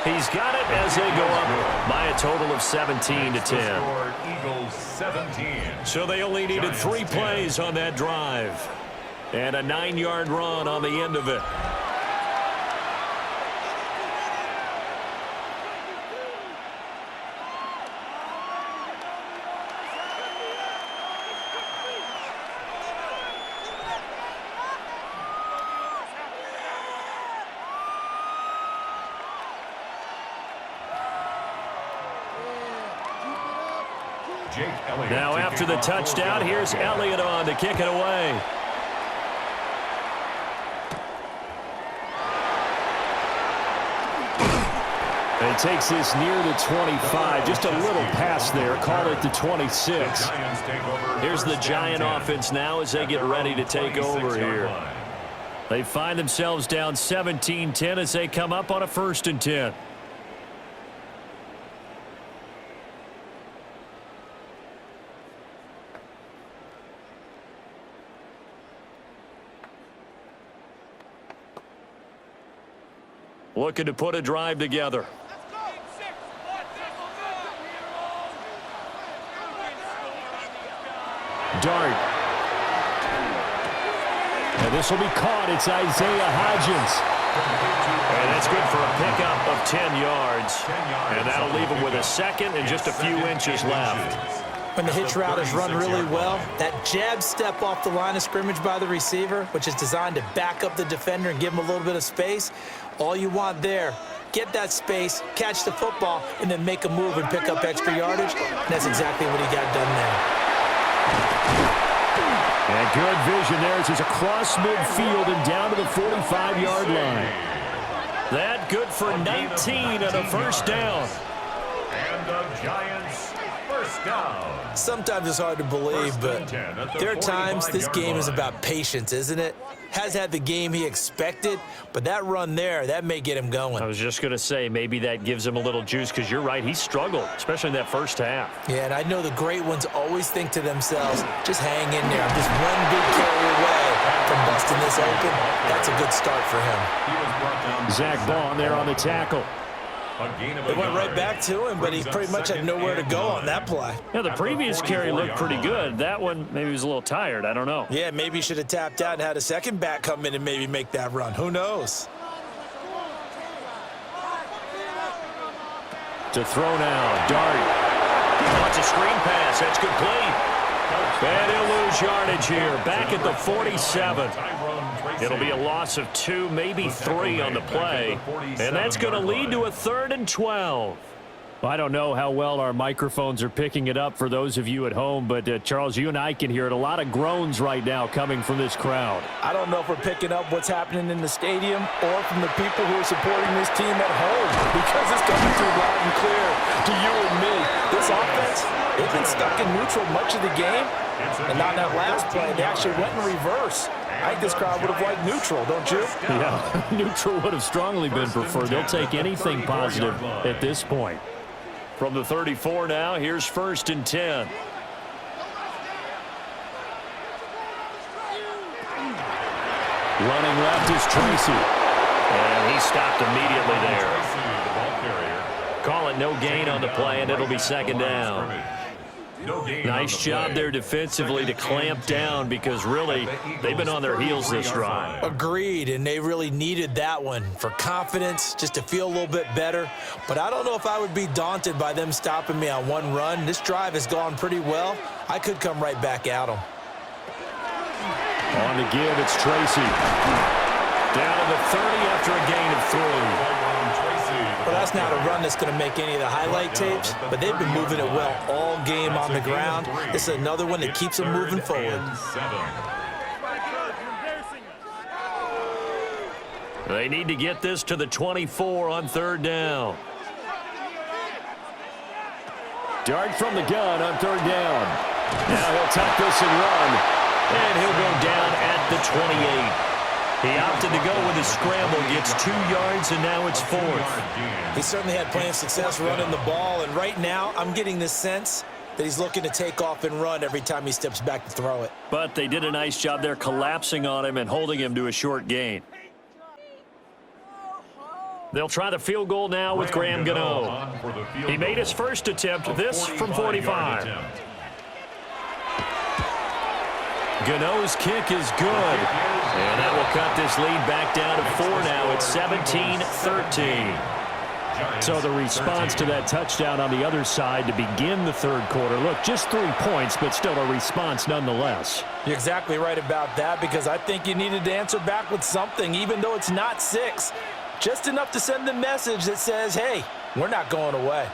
Speaker 1: He's got it as they go up by a total of 17-10.
Speaker 3: Eagles 17.
Speaker 1: So they only needed 3 plays on that drive. And a 9-yard run on the end of it. Now after the touchdown, here's Elliott on to kick it away. And he takes this near the 25. Just a little pass there. Call it the 26. Here's the Giant offense now as they get ready to take over here. They find themselves down 17-10 as they come up on a 1st and 10. Looking to put a drive together. Dart. And this will be caught. It's Isaiah Hodgins. And that's good for a pickup of 10 yards. And that'll leave him with a 2nd and just a few inches left.
Speaker 2: When the hitch route is run really well, that jab step off the line of scrimmage by the receiver, which is designed to back up the defender and give him a little bit of space, all you want there, get that space, catch the football, and then make a move and pick up extra yardage. And that's exactly what he got done there.
Speaker 1: And good vision there as he's across midfield and down to the 45-yard line. That good for 19 on a 1st down.
Speaker 3: And the Giants 1st down.
Speaker 2: Sometimes it's hard to believe, but there are times this game is about patience, isn't it? Has had the game he expected, but that run there, that may get him going.
Speaker 1: I was just going to say, maybe that gives him a little juice because you're right, he struggled, especially in that 1st half.
Speaker 2: Yeah, and I know the great ones always think to themselves, just hang in there. I'm just one big carry away from busting this open. That's a good start for him.
Speaker 1: Zach Bond there on the tackle.
Speaker 2: It went right back to him, but he pretty much had nowhere to go on that play.
Speaker 1: Yeah, the previous carry looked pretty good. That one, maybe he was a little tired. I don't know.
Speaker 2: Yeah, maybe he should have tapped out and had a second back come in and maybe make that run. Who knows?
Speaker 1: To throw now, Dart. Wants a screen pass. That's complete. And he'll lose yardage here. Back at the 47. It'll be a loss of 2, maybe 3 on the play. And that's going to lead to a 3rd and 12. I don't know how well our microphones are picking it up for those of you at home, but Charles, you and I can hear it. A lot of groans right now coming from this crowd.
Speaker 2: I don't know if we're picking up what's happening in the stadium or from the people who are supporting this team at home, because it's coming through loud and clear to you and me. This offense, they've been stuck in neutral much of the game, and on that last play, they actually went in reverse. I think this crowd would have liked neutral, don't you?
Speaker 1: Yeah, neutral would have strongly been preferred. They'll take anything positive at this point. From the 34 now, here's 1st and 10. Running left is Tracy. And he stopped immediately there. Call it no gain on the play, and it'll be 2nd down. Nice job there defensively to clamp down, because really they've been on their heels this drive.
Speaker 2: Agreed, and they really needed that one for confidence, just to feel a little bit better. But I don't know if I would be daunted by them stopping me on one run. This drive has gone pretty well. I could come right back at them.
Speaker 1: On the give, it's Tracy. Down to the 30 after a gain of 3.
Speaker 2: Well, that's not a run that's going to make any of the highlight tapes, but they've been moving it well all game on the ground. This is another one that keeps them moving forward.
Speaker 1: They need to get this to the 24 on 3rd down. Dart from the gun on 3rd down. Now he'll tuck this and run, and he'll go down at the 28. He opted to go with his scramble, gets 2 yards, and now it's 4th.
Speaker 2: He certainly had plenty of success running the ball, and right now I'm getting this sense that he's looking to take off and run every time he steps back to throw it.
Speaker 1: But they did a nice job there collapsing on him and holding him to a short gain. They'll try the field goal now with Graham Gano. He made his first attempt, this from 45. Gano's kick is good. And that will cut this lead back down to 4 now. It's 17-13. So the response to that touchdown on the other side to begin the third quarter. Look, just 3 points, but still a response nonetheless.
Speaker 2: You're exactly right about that, because I think you needed to answer back with something, even though it's not 6. Just enough to send the message that says, hey, we're not going away.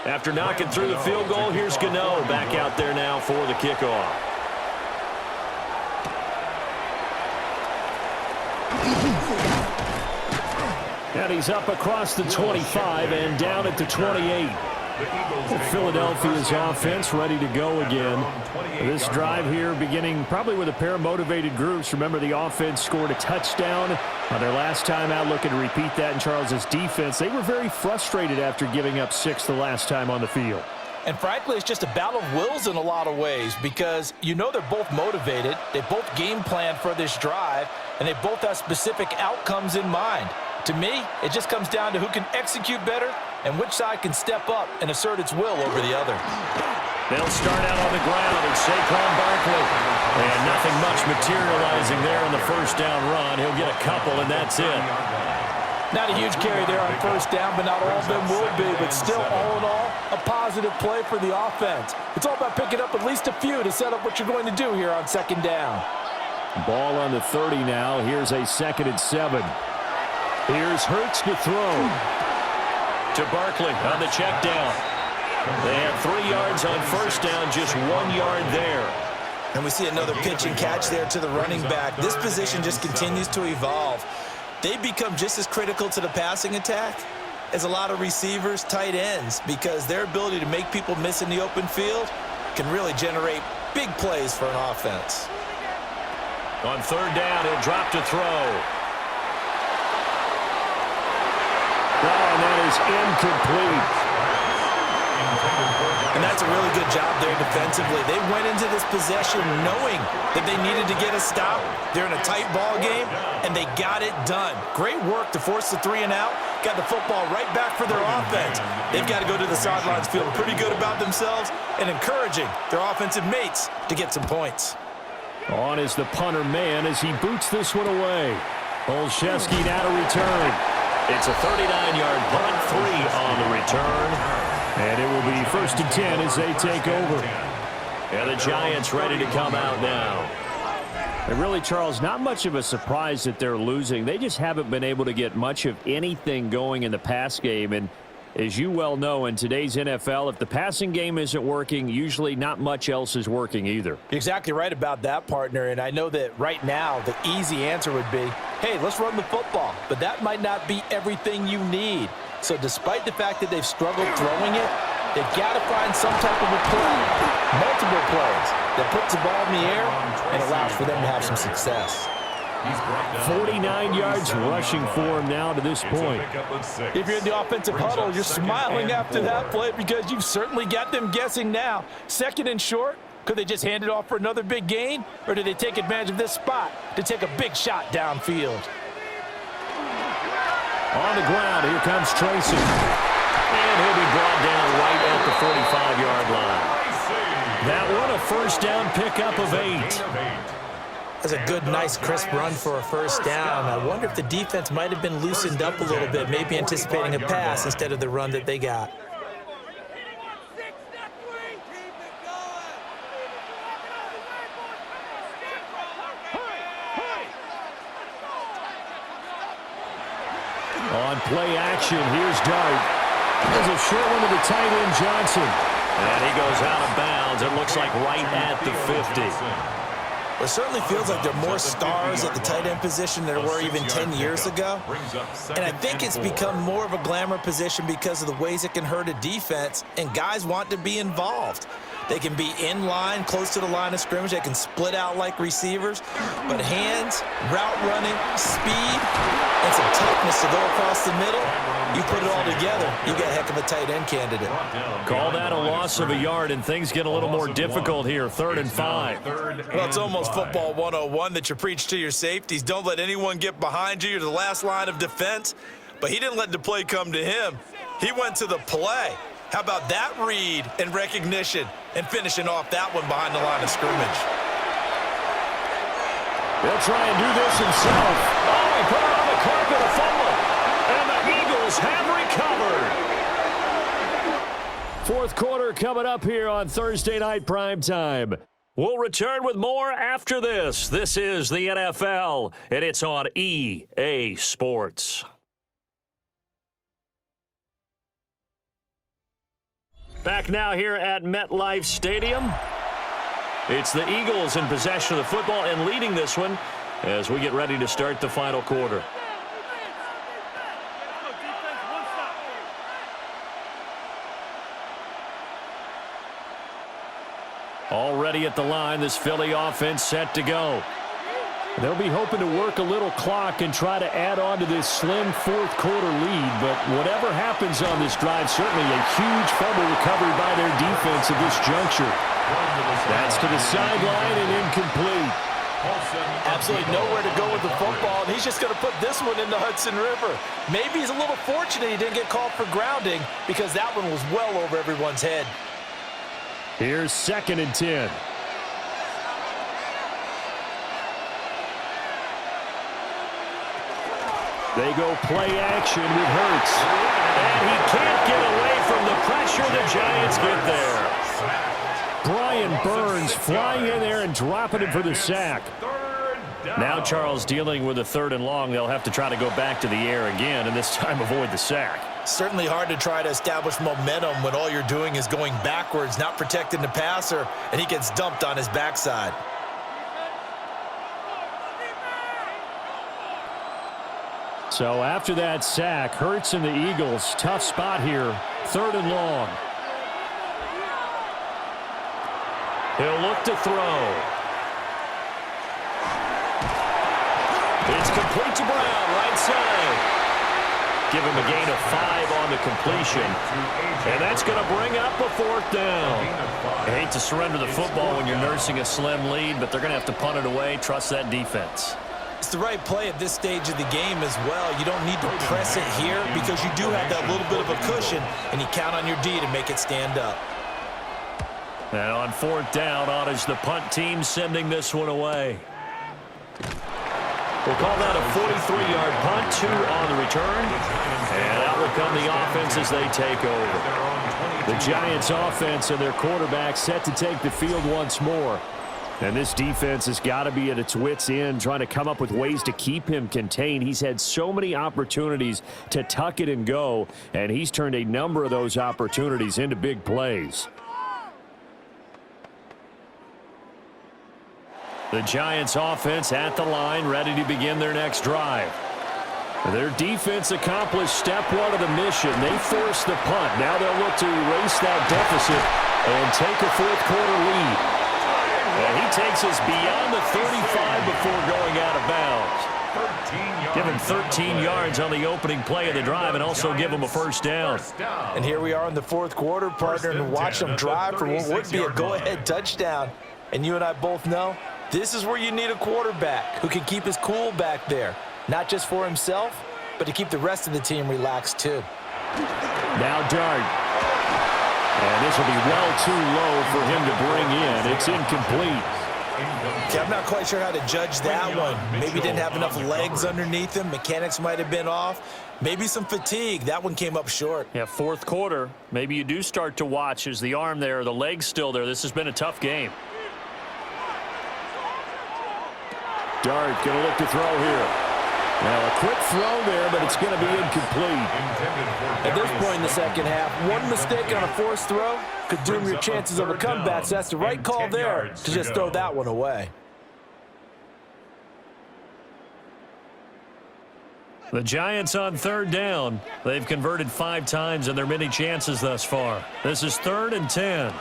Speaker 1: After knocking through the field goal, here's Gano back out there now for the kickoff. And he's up across the 25 and down at the 28. Philadelphia's offense ready to go again. This drive here beginning probably with a pair of motivated groups. Remember, the offense scored a touchdown on their last time out, looking to repeat that in Charles's defense. They were very frustrated after giving up 6 the last time on the field.
Speaker 2: And frankly, it's just a battle of wills in a lot of ways, because you know they're both motivated, they both game plan for this drive, and they both have specific outcomes in mind. To me, it just comes down to who can execute better and which side can step up and assert its will over the other.
Speaker 1: They'll start out on the ground, and Saquon Barkley. And nothing much materializing there on the first down run. He'll get a couple, and that's it.
Speaker 2: Not a huge carry there on first down, but not all of them will be. But still, all in all, a positive play for the offense. It's all about picking up at least a few to set up what you're going to do here on second down.
Speaker 1: Ball on the 30 now. Here's a 2nd and 7. Here's Hurts to throw. To Barkley on the check down. They have 3 yards on first down, just 1 yard there.
Speaker 2: And we see another pitch and catch there to the running back. This position just continues to evolve. They become just as critical to the passing attack as a lot of receivers, tight ends, because their ability to make people miss in the open field can really generate big plays for an offense.
Speaker 1: On third down, he'll drop to throw. And that is incomplete.
Speaker 2: And that's a really good job there defensively. They went into this possession knowing that they needed to get a stop. They're in a tight ball game, and they got it done. Great work to force the 3 and out. Got the football right back for their offense. They've got to go to the sidelines feeling pretty good about themselves and encouraging their offensive mates to get some points.
Speaker 1: On is the punter man as he boots this one away. Olszewski now to return. It's a 39-yard punt, 3 on the return. And it will be 1st and 10 as they take over. And the Giants ready to come out now. And really, Charles, not much of a surprise that they're losing. They just haven't been able to get much of anything going in the pass game. And as you well know, in today's NFL, if the passing game isn't working, usually not much else is working either.
Speaker 2: You're exactly right about that, partner. And I know that right now the easy answer would be, hey, let's run the football. But that might not be everything you need. So despite the fact that they've struggled throwing it, they've got to find some type of a play, multiple plays, that puts the ball in the air and allows for them to have some success.
Speaker 1: 49 yards rushing for him now to this point.
Speaker 2: If you're in the offensive huddle, you're smiling after that play because you've certainly got them guessing now. 2nd and short, could they just hand it off for another big gain? Or do they take advantage of this spot to take a big shot downfield?
Speaker 1: On the ground, here comes Tracy. And he'll be brought down right at the 45-yard line. That one a first down pickup of 8.
Speaker 2: That's a good, nice, crisp run for a first down. I wonder if the defense might have been loosened up a little bit, maybe anticipating a pass instead of the run that they got.
Speaker 1: On play action, here's Dart. There's a short one to the tight end, Johnson. And he goes out of bounds. It looks like right at the 50.
Speaker 2: It certainly feels like there are more stars at the tight end position than there were even 10 years ago. And I think it's become more of a glamour position because of the ways it can hurt a defense, and guys want to be involved. They can be in line, close to the line of scrimmage. They can split out like receivers. But hands, route running, speed, and some toughness to go across the middle, you put it all together, you got a heck of a tight end candidate.
Speaker 1: Call that a loss of a yard, and things get a little more difficult here. 3rd and 5.
Speaker 2: Well, it's almost football 101 that you preach to your safeties. Don't let anyone get behind you. You're the last line of defense. But he didn't let the play come to him. He went to the play. How about that read and recognition and finishing off that one behind the line of scrimmage?
Speaker 1: He'll try and do this himself. Oh, he put it on the carpet, a fumble. And the Eagles have recovered. Fourth quarter coming up here on Thursday Night Primetime. We'll return with more after this. This is the NFL, and it's on EA Sports. Back now here at MetLife Stadium. It's the Eagles in possession of the football and leading this one as we get ready to start the final quarter. Already at the line, this Philly offense set to go. They'll be hoping to work a little clock and try to add on to this slim fourth quarter lead, but whatever happens on this drive, certainly a huge fumble recovery by their defense at this juncture. That's to the sideline and incomplete.
Speaker 2: Absolutely nowhere to go with the football, and he's just going to put this one in the Hudson River. Maybe he's a little fortunate he didn't get called for grounding because that one was well over everyone's head.
Speaker 1: Here's 2nd and 10. They go play action with Hurts. And he can't get away from the pressure. The Giants get there. Brian Burns flying in there and dropping it for the sack. Now Charles dealing with a 3rd and long. They'll have to try to go back to the air again and this time avoid the sack.
Speaker 2: Certainly hard to try to establish momentum when all you're doing is going backwards, not protecting the passer, and he gets dumped on his backside.
Speaker 1: So after that sack, Hurts and the Eagles, tough spot here, 3rd and long. He'll look to throw. It's complete to Brown, right side. Give him a gain of 5 on the completion. And that's going to bring up a 4th down. I hate to surrender the football when you're nursing a slim lead, but they're going to have to punt it away, trust that defense.
Speaker 2: It's the right play at this stage of the game as well. You don't need to press it here because you do have that little bit of a cushion, and you count on your D to make it stand up.
Speaker 1: And on 4th down, on is the punt team sending this one away. We'll call that a 43-yard punt, 2 on the return. And out will come the offense as they take over. The Giants offense and their quarterback set to take the field once more. And this defense has got to be at its wits' end, trying to come up with ways to keep him contained. He's had so many opportunities to tuck it and go, and he's turned a number of those opportunities into big plays. The Giants offense at the line, ready to begin their next drive. Their defense accomplished step 1 of the mission. They forced the punt. Now they'll look to erase that deficit and take a fourth quarter lead. And he takes us beyond the 35 before going out of bounds. Give him 13 yards on the opening play of the drive and also give him a 1st down.
Speaker 2: And here we are in the fourth quarter, partner, and watch them drive for what would be a go-ahead touchdown. And you and I both know this is where you need a quarterback who can keep his cool back there. Not just for himself, but to keep the rest of the team relaxed too.
Speaker 1: Now Dart. And this will be well too low for him to bring in. It's incomplete.
Speaker 2: Okay, I'm not quite sure how to judge that one. Maybe didn't have enough legs underneath him. Mechanics might have been off. Maybe some fatigue. That one came up short.
Speaker 1: Yeah, fourth quarter. Maybe you do start to watch. Is the arm there, the leg's still there? This has been a tough game. Dart going to look to throw here. Now, a quick throw there, but it's going to be incomplete.
Speaker 2: At this point in the second half, one mistake on a forced throw could doom your chances of a comeback, so that's the right call there to just throw that one away.
Speaker 1: The Giants on 3rd down. They've converted 5 times in their many chances thus far. This is 3rd and 10.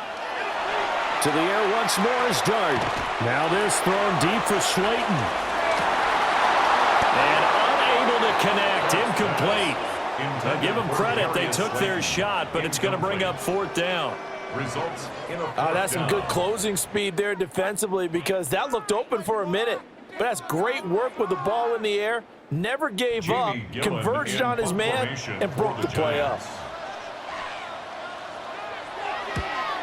Speaker 1: To the air once more is Dart. Now this thrown deep for Slayton. And unable to connect. Incomplete. I'll give them credit. They took their shot, but it's going to bring up fourth down.
Speaker 3: Results in a
Speaker 2: That's some good closing speed there defensively, because that looked open for a minute. But that's great work with the ball in the air. Never gave up, converged on his man, and broke the play up.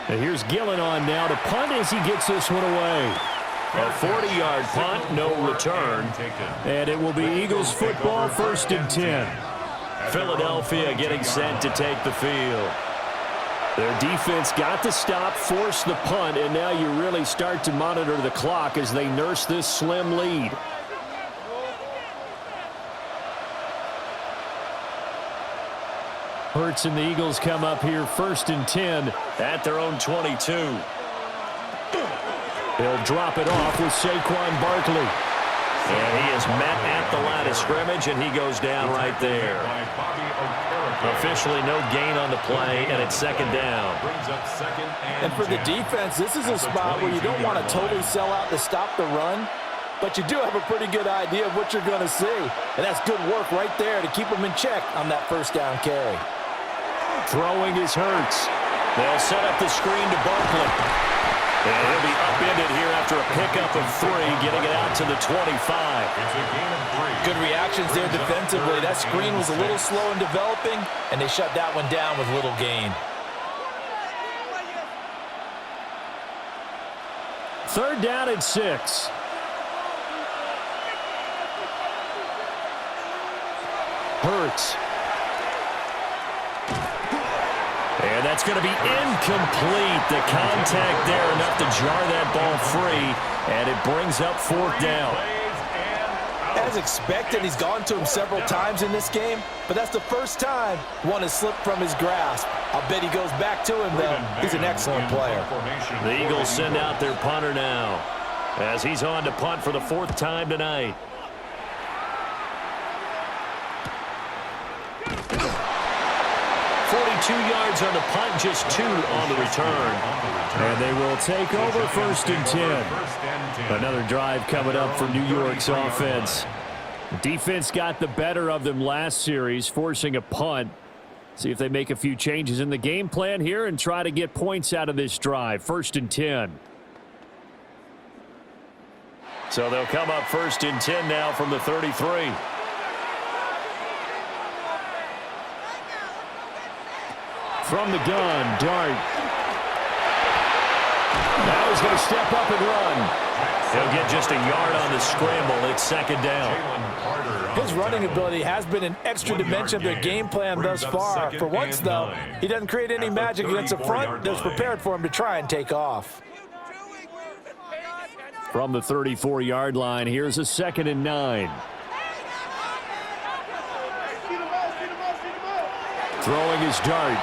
Speaker 1: And here's Gillen on now to punt as he gets this one away. A 40-yard punt, no return. And it will be Eagles football, 1st and 10. Philadelphia getting sent to take the field. Their defense got the stop, forced the punt, and now you really start to monitor the clock as they nurse this slim lead. Hurts and the Eagles come up here 1st and 10 at their own 22. They'll drop it off with Saquon Barkley. And he is met at the line of scrimmage, and he goes down right there. Officially no gain on the play, and it's 2nd down.
Speaker 2: And for the defense, this is a spot where you don't want to totally sell out to stop the run, but you do have a pretty good idea of what you're going to see. And that's good work right there to keep them in check on that 1st down carry.
Speaker 1: Throwing is Hurts. They'll set up the screen to Barkley. And he'll be upended here after a pickup of 3, getting it out to the 25.
Speaker 2: Good reactions there defensively. That screen was a little slow in developing, and they shut that one down with little gain.
Speaker 1: 3rd down and 6. Hurts. And that's going to be incomplete. The contact there enough to jar that ball free, and it brings up 4th down.
Speaker 2: As expected, he's gone to him several times in this game, but that's the first time one has slipped from his grasp. I'll bet he goes back to him, though. He's an excellent player.
Speaker 1: The Eagles send out their punter now, as he's on to punt for the 4th time tonight. Yards on the punt, just 2 on the return. And they will take over 1st and 10. Another drive coming up for New York's offense. Defense got the better of them last series, forcing a punt. See if they make a few changes in the game plan here and try to get points out of this drive. 1st and 10. So they'll come up 1st and 10 now from the 33. From the gun, Dart. Now he's going to step up and run. He'll get just a yard on the scramble. It's 2nd down.
Speaker 2: His running ability has been an extra dimension of their game plan thus far. For once, though, he doesn't create any magic against the front that's prepared for him to try and take off.
Speaker 1: From the 34-yard line, here's a 2nd and 9. Throwing his Dart.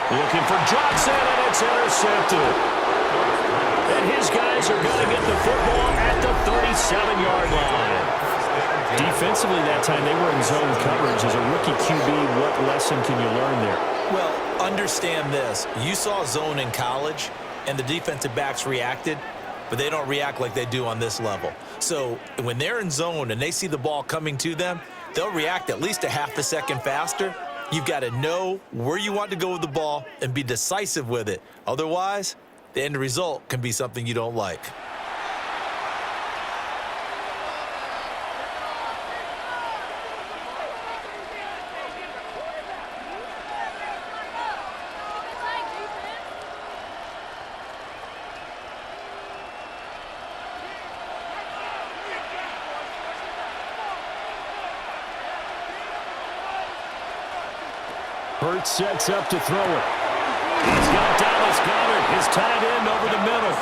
Speaker 1: Looking for Johnson, and it's intercepted. And his guys are going to get the football at the 37-yard line. Defensively that time, they were in zone coverage. As a rookie QB, what lesson can you learn there?
Speaker 2: Well, understand this. You saw zone in college, and the defensive backs reacted, but they don't react like they do on this level. So when they're in zone and they see the ball coming to them, they'll react at least a half a second faster. You've got to know where you want to go with the ball and be decisive with it. Otherwise, the end result can be something you don't like.
Speaker 1: Hurts sets up to throw it. He's got Dallas Goedert, his tight end, over the middle.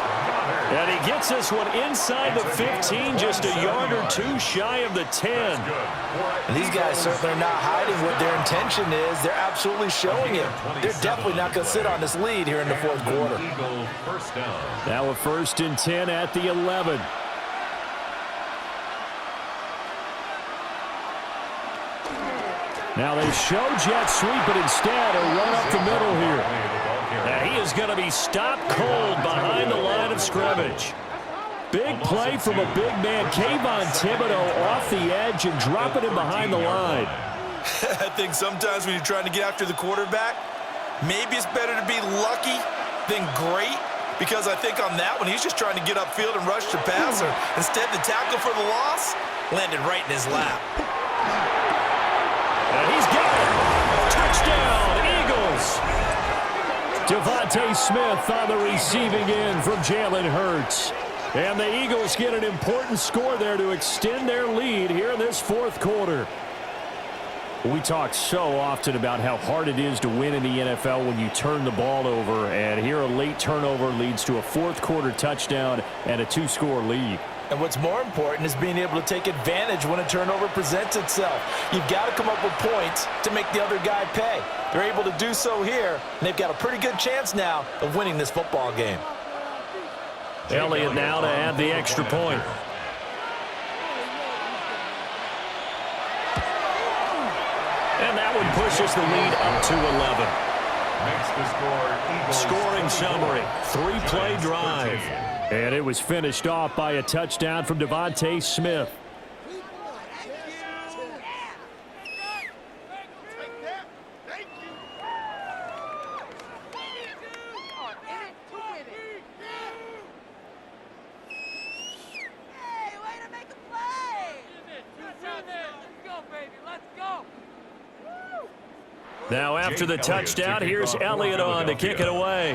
Speaker 1: And he gets this one inside the 15, just a yard or 2 shy of the 10.
Speaker 2: And these guys certainly are not hiding what their intention is. They're absolutely showing it. They're definitely not going to sit on this lead here in the 4th quarter.
Speaker 1: Now a 1st and 10 at the 11. Now they show jet sweep, but instead a run up the middle here. And he is going to be stopped cold behind the line of scrimmage. Big play from a big man, Kayvon Thibodeau, off the edge and dropping him behind the line.
Speaker 2: I think sometimes when you're trying to get after the quarterback, maybe it's better to be lucky than great, because I think on that one, he's just trying to get upfield and rush the passer. Instead, the tackle for the loss landed right in his lap.
Speaker 1: And he's got it. Touchdown, Eagles. Devontae Smith on the receiving end from Jalen Hurts. And the Eagles get an important score there to extend their lead here in this fourth quarter. We talk so often about how hard it is to win in the NFL when you turn the ball over, and here a late turnover leads to a fourth quarter touchdown and a 2-score lead.
Speaker 2: And what's more important is being able to take advantage when a turnover presents itself. You've got to come up with points to make the other guy pay. They're able to do so here, and they've got a pretty good chance now of winning this football game.
Speaker 1: Elliott now to add the extra point. And that one pushes the lead up to 11.
Speaker 3: Makes the score,
Speaker 1: Scoring
Speaker 3: Eagles
Speaker 1: summary, 3-play drive. And it was finished off by a touchdown from Devontae Smith. Now after the touchdown, here's Elliott on to kick it away.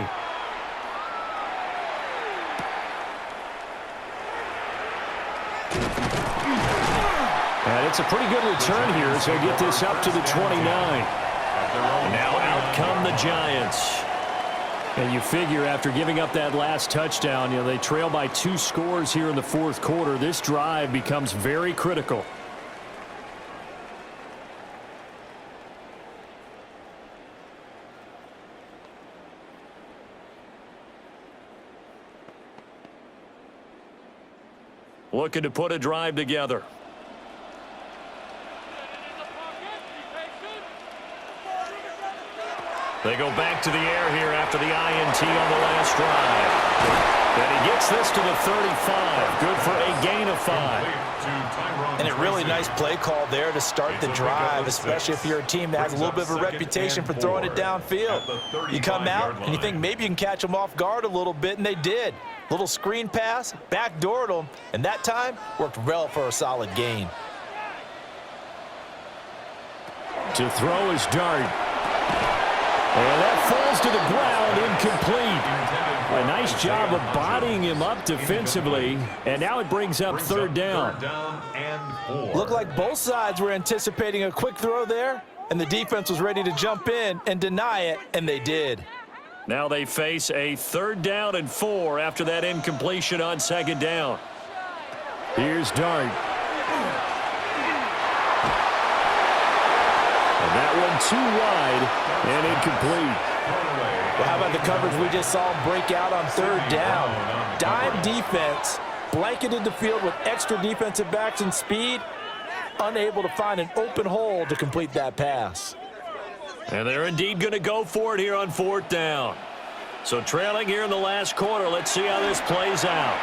Speaker 1: And it's a pretty good return here as they get this up to the 29. Now out come the Giants. And you figure after giving up that last touchdown, they trail by 2 scores here in the fourth quarter. This drive becomes very critical. Looking to put a drive together. They go back to the air here after the INT on the last drive. And he gets this to the 35. Good for a gain of 5.
Speaker 2: And a really nice play call there to start the drive, especially if you're a team that has a little bit of a reputation for throwing it downfield. You come out and you think maybe you can catch them off guard a little bit, and they did. Little screen pass, backdoored them, and that time worked well for a solid gain.
Speaker 1: To throw is Dart. And that falls to the ground, incomplete. A nice job of bodying him up defensively, and now it brings up third down.
Speaker 2: Looked like both sides were anticipating a quick throw there, and the defense was ready to jump in and deny it, and they did.
Speaker 1: Now they face a 3rd down and 4 after that incompletion on 2nd down. Here's Dart. And that one too wide and incomplete.
Speaker 2: Well, how about the coverage we just saw him break out on 3rd down? Dime defense, blanketed the field with extra defensive backs and speed, unable to find an open hole to complete that pass.
Speaker 1: And they're indeed going to go for it here on 4th down. So trailing here in the last quarter, let's see how this plays out.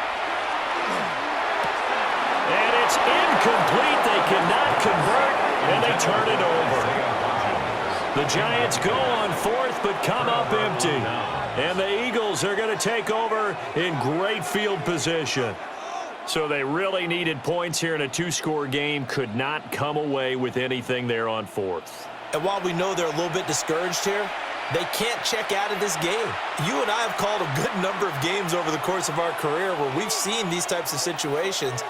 Speaker 1: And it's incomplete. They cannot convert, and they turn it over. The Giants go on 4th, but come up empty. And the Eagles are going to take over in great field position. So they really needed points here in a 2-score game. Could not come away with anything there on 4th.
Speaker 2: And while we know they're a little bit discouraged here, they can't check out of this game. You and I have called a good number of games over the course of our career where we've seen these types of situations.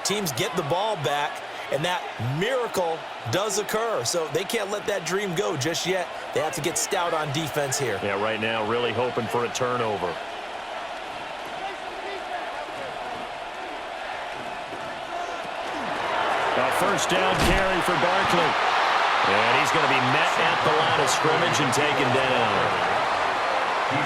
Speaker 2: Teams get the ball back, and that miracle does occur. So they can't let that dream go just yet. They have to get stout on defense here.
Speaker 1: Yeah, right now really hoping for a turnover. A 1st down carry for Barkley. And he's going to be met at the line of scrimmage and taken down.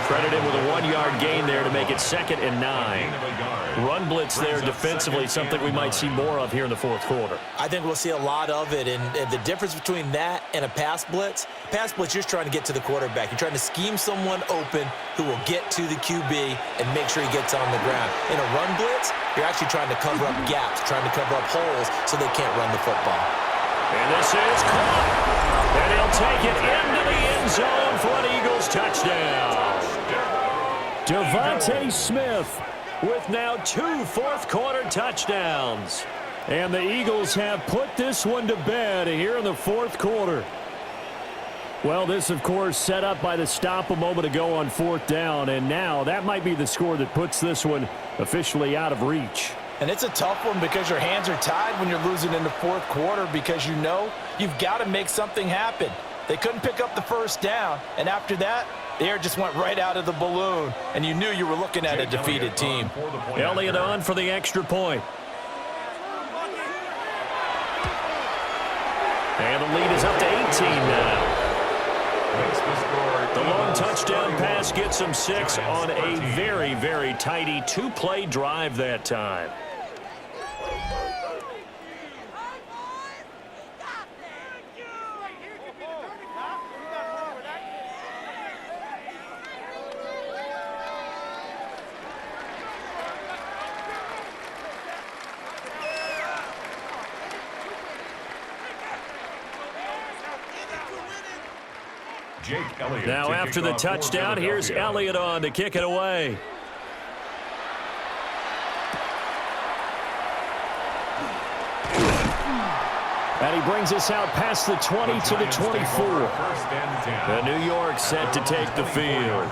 Speaker 1: Credited with a 1-yard gain there to make it 2nd and 9. Run blitz there defensively, something we might see more of here in the fourth quarter.
Speaker 2: I think we'll see a lot of it, and the difference between that and a pass blitz, you're just trying to get to the quarterback. You're trying to scheme someone open who will get to the QB and make sure he gets on the ground. In a run blitz, you're actually trying to cover up gaps, trying to cover up holes so they can't run the football.
Speaker 1: And this is caught. And he'll take it into the end zone for an Eagles touchdown. Devontae Smith with now 2 fourth-quarter touchdowns. And the Eagles have put this one to bed here in the fourth quarter. Well, this, of course, set up by the stop a moment ago on 4th down. And now that might be the score that puts this one officially out of reach.
Speaker 2: And it's a tough one because your hands are tied when you're losing in the fourth quarter because you know you've got to make something happen. They couldn't pick up the first down, and after that, the air just went right out of the balloon, and you knew you were looking at a defeated team.
Speaker 1: Elliott on for the extra point. And the lead is up to 18 now. The long touchdown pass gets them 6 on a very, very tidy 2-play drive that time. Now after the touchdown, here's Elliott on to kick it away. And he brings us out past the 20 to the 24. The New York set to take the field.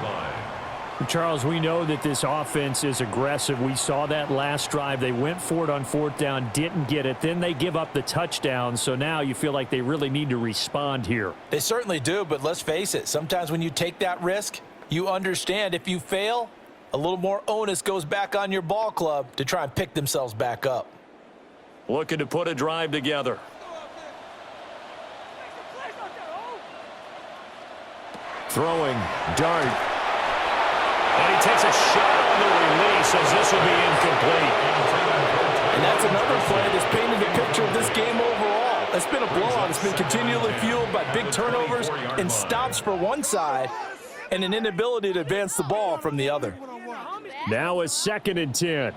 Speaker 1: Charles, we know that this offense is aggressive. We saw that last drive. They went for it on 4th down, didn't get it. Then they give up the touchdown. So now you feel like they really need to respond here.
Speaker 2: They certainly do, but let's face it. Sometimes when you take that risk, you understand if you fail, a little more onus goes back on your ball club to try and pick themselves back up.
Speaker 1: Looking to put a drive together. Throwing, dart. And he takes a shot on the release as this will be incomplete.
Speaker 2: And that's another play that's painted a picture of this game overall. It's been a blowout. It's been continually fueled by big turnovers and stops for one side and an inability to advance the ball from the other.
Speaker 1: Now a 2nd and 10.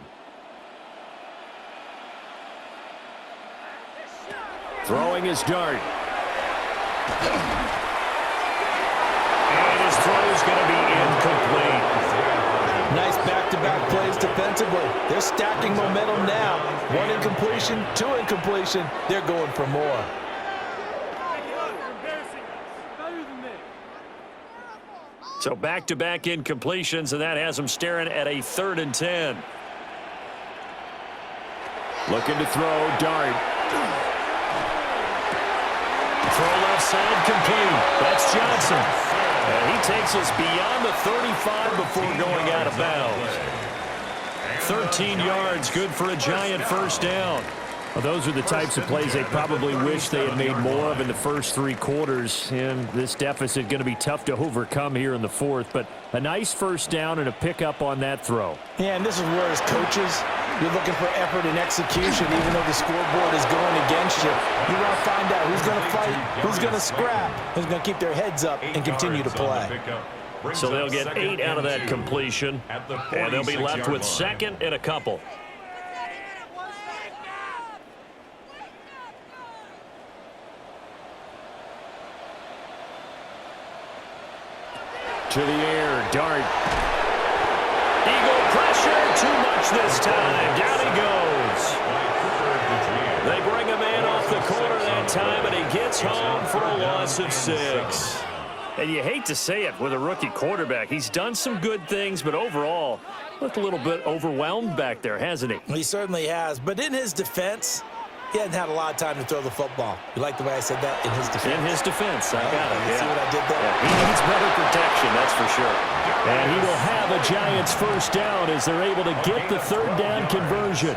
Speaker 1: Throwing his dart. And his throw is going to be incomplete.
Speaker 2: Nice back-to-back plays defensively. They're stacking momentum now. 1 incompletion, 2 incompletion. They're going for more.
Speaker 1: So back-to-back incompletions, and that has them staring at a 3rd and 10. Looking to throw, dart. Throw left side, complete. That's Johnson. And he takes us beyond the 35 before going out of bounds. 13 yards, good for a giant first down. Well, those are the types of plays they probably wish they had made more of in the first 3 quarters. And this deficit going to be tough to overcome here in the fourth. But a nice first down and a pickup on that throw.
Speaker 2: Yeah, and this is where as coaches, you're looking for effort and execution, even though the scoreboard is going against you. You want to find out who's going to fight, who's going to scrap, who's going to keep their heads up and continue to play.
Speaker 1: So they'll get 8 out of that completion, and they'll be left with 2nd and a couple. To the air, dart. Eagle pressure, too much this time. Down he goes. They bring a man off the corner that time, and he gets home for a loss of 6. And you hate to say it with a rookie quarterback. He's done some good things, but overall, looked a little bit overwhelmed back there, hasn't he?
Speaker 2: He certainly has. But in his defense, he hadn't had a lot of time to throw the football. You like the way I said that? In his defense.
Speaker 1: In his defense, I got it.
Speaker 2: See what I did there?
Speaker 1: Yeah, he needs better protection, that's for sure. And he will have a Giants first down as they're able to get the 3rd down conversion.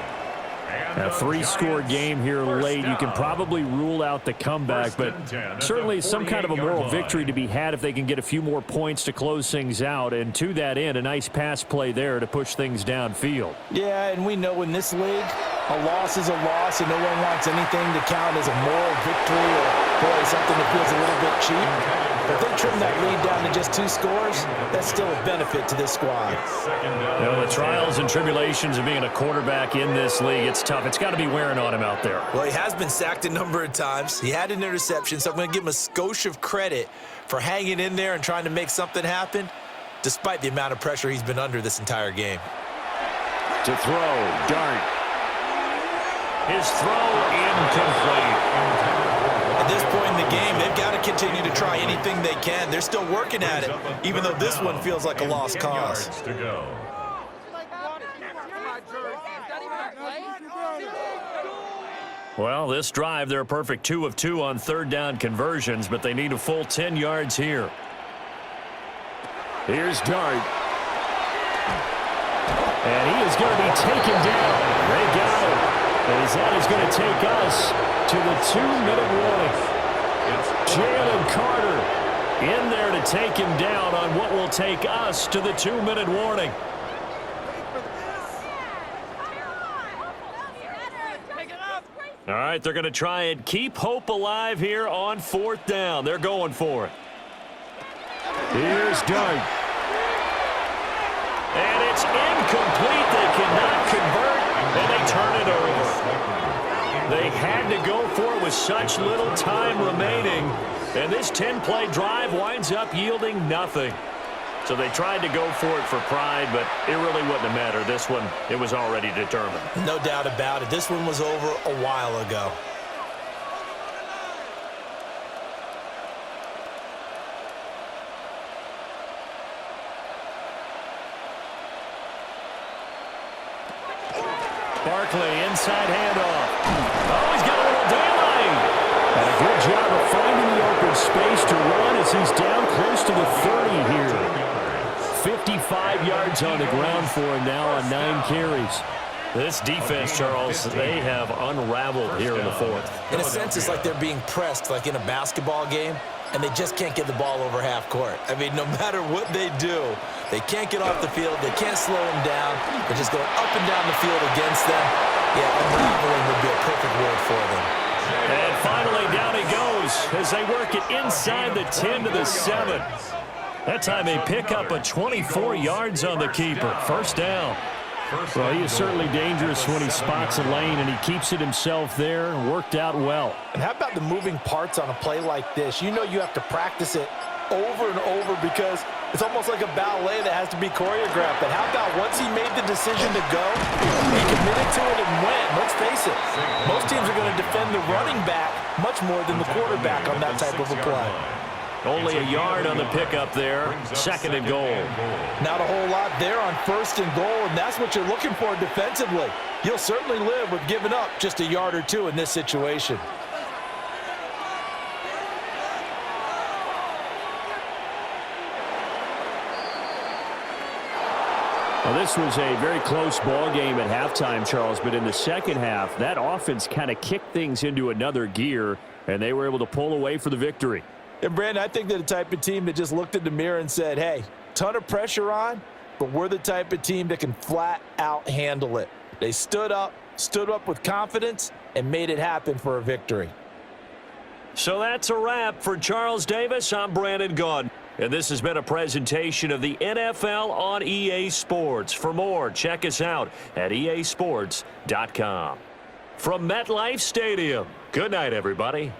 Speaker 1: A three-score game here late. You can probably rule out the comeback, but certainly some kind of a moral victory to be had if they can get a few more points to close things out. And to that end, a nice pass play there to push things downfield.
Speaker 2: Yeah, and we know in this league, a loss is a loss, and no one wants anything to count as a moral victory or, boy, something that feels a little bit cheap. But if they trim that lead down to just 2 scores, that's still a benefit to this squad.
Speaker 1: You know, the trials and tribulations of being a quarterback in this league, it's tough. It's got to be wearing on him out there.
Speaker 2: Well, he has been sacked a number of times. He had an interception, so I'm going to give him a skosh of credit for hanging in there and trying to make something happen, despite the amount of pressure he's been under this entire game.
Speaker 1: To throw, Dart. His throw incomplete.
Speaker 2: At this point in the game, they've got to continue to try anything they can. They're still working at it, even though this one feels like a lost cause.
Speaker 1: Well, this drive, they're a perfect 2 of 2 on third down conversions, but they need a full 10 yards here. Here's Dart. And he is going to be taken down. They got him. As that is going to take us to the 2-minute warning. Jalen Carter in there to take him down on what will take us to the 2-minute warning. All right, they're going to try and keep hope alive here on 4th down. They're going for it. Here's Dart. And it's incomplete. They cannot convert, and they turn it over. They had to go for it with such little time remaining, and this 10-play drive winds up yielding nothing. So they tried to go for it for pride, but it really wouldn't have mattered. This one, it was already determined.
Speaker 2: No doubt about it. This one was over a while ago.
Speaker 1: Barkley, inside handoff. Oh, he's got a little daylight. And a good job of finding the open space to run as he's down close to the 30 here. 55 yards on the ground for him now on 9 carries. This defense, Charles, they have unraveled here in the 4th.
Speaker 2: In a sense, it's like they're being pressed like in a basketball game, and they just can't get the ball over half court. I mean, no matter what they do, they can't get off the field. They can't slow them down. They're just going up and down the field against them. Yeah, unraveling would be a perfect word for them.
Speaker 1: And finally, down he goes as they work it inside the 10 to the 7. That time they pick up a 24 yards on the keeper. First down. Well, he is certainly dangerous when he spots a lane, and he keeps it himself there. Worked out well.
Speaker 2: And how about the moving parts on a play like this? You know you have to practice it over and over because it's almost like a ballet that has to be choreographed. But how about once he made the decision to go, he committed to it and went. Let's face it, most teams are going to defend the running back much more than the quarterback on that type of a play.
Speaker 1: Only a yard on the pickup there. 2nd and goal.
Speaker 2: Not a whole lot there on 1st and goal, and that's what you're looking for defensively. You'll certainly live with giving up just a yard or 2 in this situation.
Speaker 1: Well, this was a very close ball game at halftime, Charles, but in the second half, that offense kind of kicked things into another gear, and they were able to pull away for the victory.
Speaker 2: And, Brandon, I think they're the type of team that just looked in the mirror and said, hey, ton of pressure on, but we're the type of team that can flat out handle it. They stood up with confidence, and made it happen for a victory.
Speaker 1: So that's a wrap for Charles Davis. I'm Brandon Gaudin. And this has been a presentation of the NFL on EA Sports. For more, check us out at easports.com. From MetLife Stadium, good night, everybody.